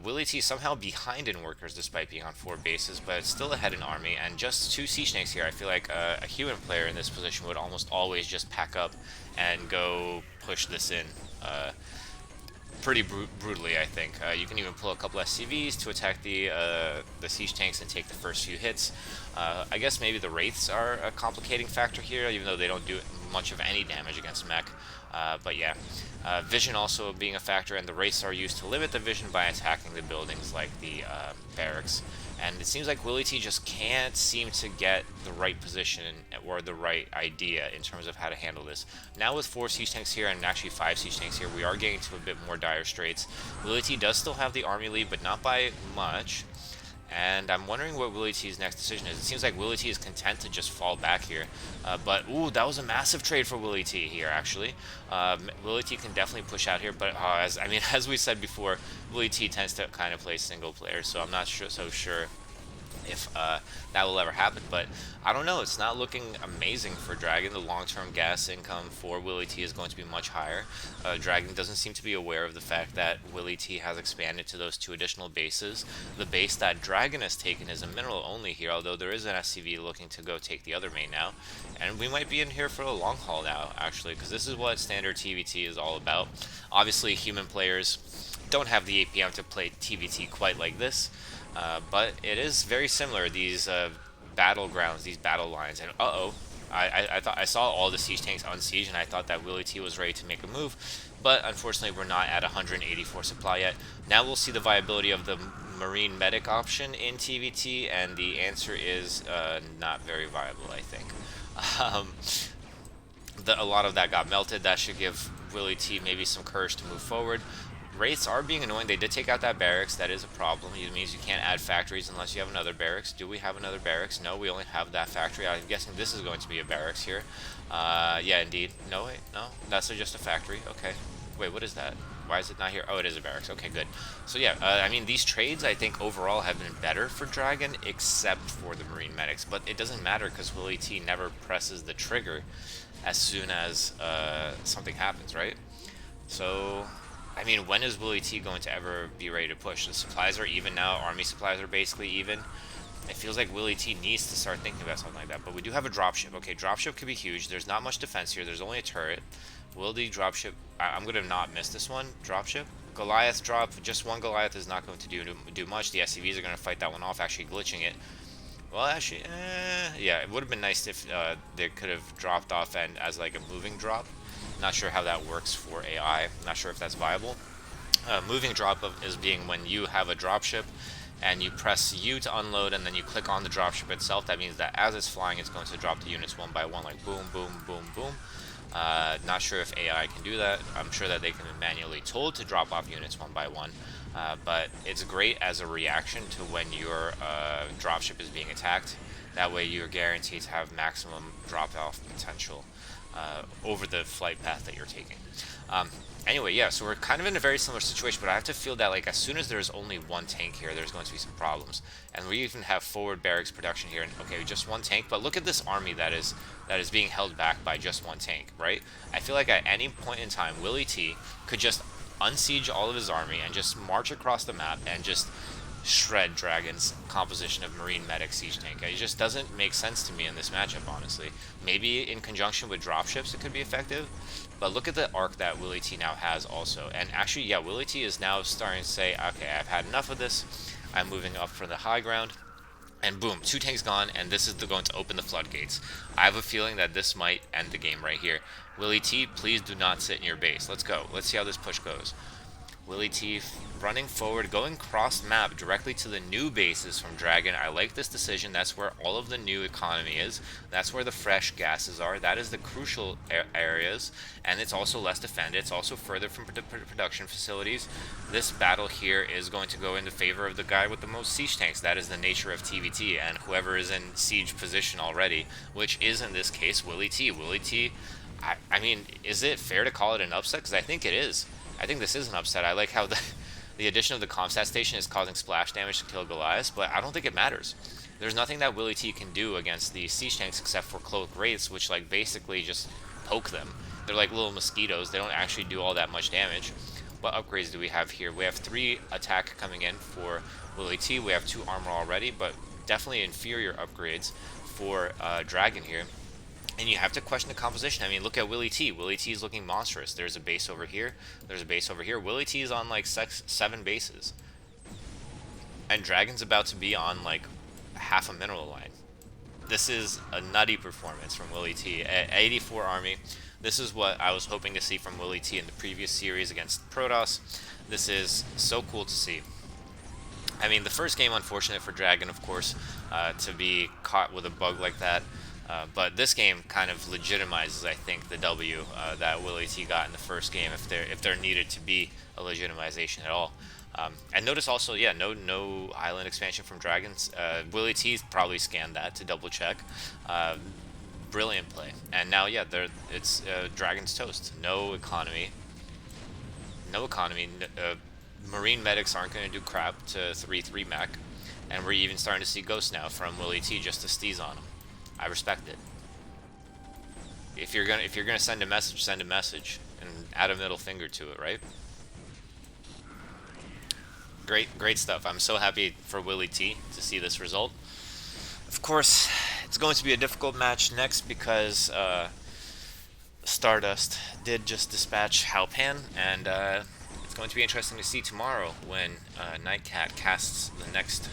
Willy T somehow behind in workers despite being on 4 bases, but it's still ahead in army, and just 2 siege tanks here. I feel like a human player in this position would almost always just pack up and go push this in pretty brutally, I think. You can even pull a couple SCVs to attack the siege tanks and take the first few hits. I guess maybe the Wraiths are a complicating factor here, even though they don't do much of any damage against mech. But yeah, vision also being a factor, and the Wraiths are used to limit the vision by attacking the buildings like the barracks. And it seems like Willy T just can't seem to get the right position or the right idea in terms of how to handle this. Now with 4 siege tanks here and actually 5 siege tanks here, we are getting to a bit more dire straits. Willy T does still have the army lead, but not by much. And I'm wondering what Willy T's next decision is. It seems like Willy T is content to just fall back here. But, ooh, that was a massive trade for Willy T here, actually. Willy T can definitely push out here, but as we said before, Willy T tends to kind of play single player, so I'm not so sure if that will ever happen. But I don't know, it's not looking amazing for Dragon. The long-term gas income for Willy T is going to be much higher. Dragon doesn't seem to be aware of the fact that Willy T has expanded to those 2 additional bases. The base that Dragon has taken is a mineral only here, although there is an SCV looking to go take the other main now. And we might be in here for a long haul now, actually, because this is what standard TVT is all about. Obviously, human players don't have the APM to play TVT quite like this. But it is very similar, these battlegrounds, these battle lines, and I thought I saw all the siege tanks unsiege, and I thought that Willy T was ready to make a move, but unfortunately we're not at 184 supply yet. Now we'll see the viability of the marine medic option in TVT, and the answer is not very viable, I think. A lot of that got melted. That should give Willy T maybe some courage to move forward. Wraiths are being annoying. They did take out that barracks. That is a problem. It means you can't add factories unless you have another barracks. Do we have another barracks? No, we only have that factory. I'm guessing this is going to be a barracks here. Yeah, indeed. No, wait, no. That's just a factory. Okay. Wait, what is that? Why is it not here? Oh, it is a barracks. Okay, good. So yeah, I mean, these trades, I think, overall have been better for Dragon, except for the marine medics. But it doesn't matter because Willy T never presses the trigger as soon as something happens, right? So I mean, when is Willy T going to ever be ready to push? The supplies are even now. Army supplies are basically even. It feels like Willy T needs to start thinking about something like that. But we do have a dropship. Okay, dropship could be huge. There's not much defense here. There's only a turret. Will the dropship... I'm going to not miss this one. Dropship. Goliath drop. Just one Goliath is not going to do much. The SCVs are going to fight that one off, actually glitching it. Well, actually, yeah, it would have been nice if they could have dropped off and as like a moving drop. Not sure how that works for AI. Not sure if that's viable. Moving drop is being when you have a dropship and you press U to unload and then you click on the dropship itself. That means that as it's flying, it's going to drop the units one by one, like boom, boom, boom, boom. Not sure if AI can do that. I'm sure that they can be manually told to drop off units one by one. But it's great as a reaction to when your dropship is being attacked. That way you're guaranteed to have maximum drop-off potential over the flight path that you're taking. Anyway, yeah, so we're kind of in a very similar situation, but I have to feel that like as soon as there's only one tank here, there's going to be some problems. And we even have forward barracks production here, and okay, just one tank, but look at this army that is being held back by just one tank, right? I feel like at any point in time, Willy T could just unsiege all of his army and just march across the map and just shred Dragon's composition of Marine Medic Siege Tank. It just doesn't make sense to me in this matchup, honestly. Maybe in conjunction with dropships it could be effective, but look at the arc that Willy T now has also. And actually, yeah, Willy T is now starting to say, okay, I've had enough of this. I'm moving up from the high ground. And boom, two tanks gone, and this is going to open the floodgates. I have a feeling that this might end the game right here. Willy T, please do not sit in your base. Let's go. Let's see how this push goes. Willy T running forward, going cross map directly to the new bases from Dragon. I like this decision. That's where all of the new economy is. That's where the fresh gases are. That is the crucial areas, and it's also less defended. It's also further from production facilities. This battle here is going to go into favor of the guy with the most siege tanks. That is the nature of TVT, and whoever is in siege position already, which is in this case Willy T. Willy T, I mean, is it fair to call it an upset? Because I think it is. I think this is an upset. I like how the addition of the Comstat station is causing splash damage to kill Goliath, but I don't think it matters. There's nothing that Willy T can do against the siege tanks except for cloak wraiths, which like basically just poke them. They're like little mosquitoes. They don't actually do all that much damage. What upgrades do we have here? We have 3 attack coming in for Willy T. We have 2 armor already, but definitely inferior upgrades for Dragon here. And you have to question the composition. I mean, look at Willy T. Willy T is looking monstrous. There's a base over here. There's a base over here. Willy T is on like 7 bases. And Dragon's about to be on like half a mineral line. This is a nutty performance from Willy T. At 84 army, this is what I was hoping to see from Willy T in the previous series against Protoss. This is so cool to see. I mean, the first game, unfortunate for Dragon, of course, to be caught with a bug like that. But this game kind of legitimizes, I think, the W that Willy T got in the first game, if there needed to be a legitimization at all. And notice also, yeah, no island expansion from Dragons. Willy T probably scanned that to double check. Brilliant play. And now, yeah, it's Dragon's toast. No economy. No economy. Marine medics aren't going to do crap to 3-3 mech. And we're even starting to see ghosts now from Willy T just to steez on him. I respect it. If you're gonna send a message, send a message and add a middle finger to it, right? Great stuff. I'm so happy for Willy T to see this result. Of course, it's going to be a difficult match next because Stardust did just dispatch Hal Pan, and it's going to be interesting to see tomorrow when Nightcat casts the next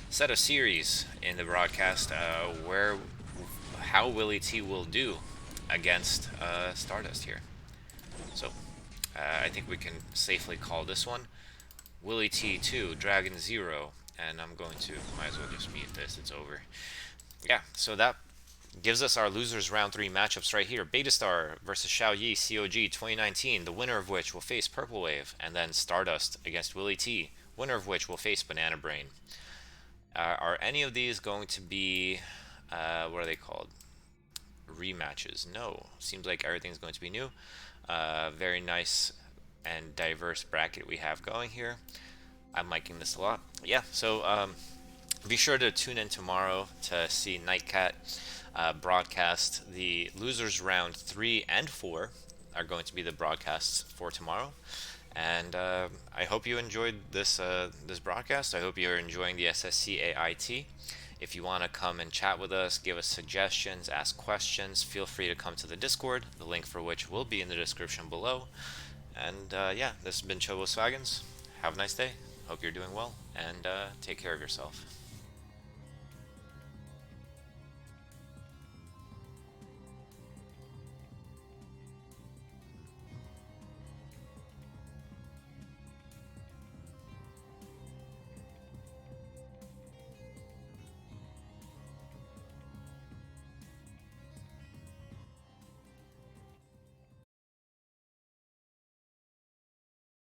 set of series in the broadcast, how Willy T will do against Stardust here. So I think we can safely call this one Willy T 2, Dragon 0, and I'm going to, might as well just mute this, it's over. Yeah, so that gives us our losers round 3 matchups right here. Beta Star versus Xiao Yi COG 2019, the winner of which will face Purple Wave, and then Stardust against Willy T, winner of which will face Banana Brain. Are any of these going to be, what are they called? Rematches? No. Seems like everything's going to be new. Very nice and diverse bracket we have going here. I'm liking this a lot. Yeah, so be sure to tune in tomorrow to see Nightcat broadcast. The losers round 3 and 4 are going to be the broadcasts for tomorrow. And I hope you enjoyed this this broadcast. I hope you're enjoying the SSCAIT. If you want to come and chat with us, give us suggestions, ask questions, feel free to come to the Discord, the link for which will be in the description below. And yeah, this has been Chobo Swaggins. Have a nice day. Hope you're doing well, and take care of yourself.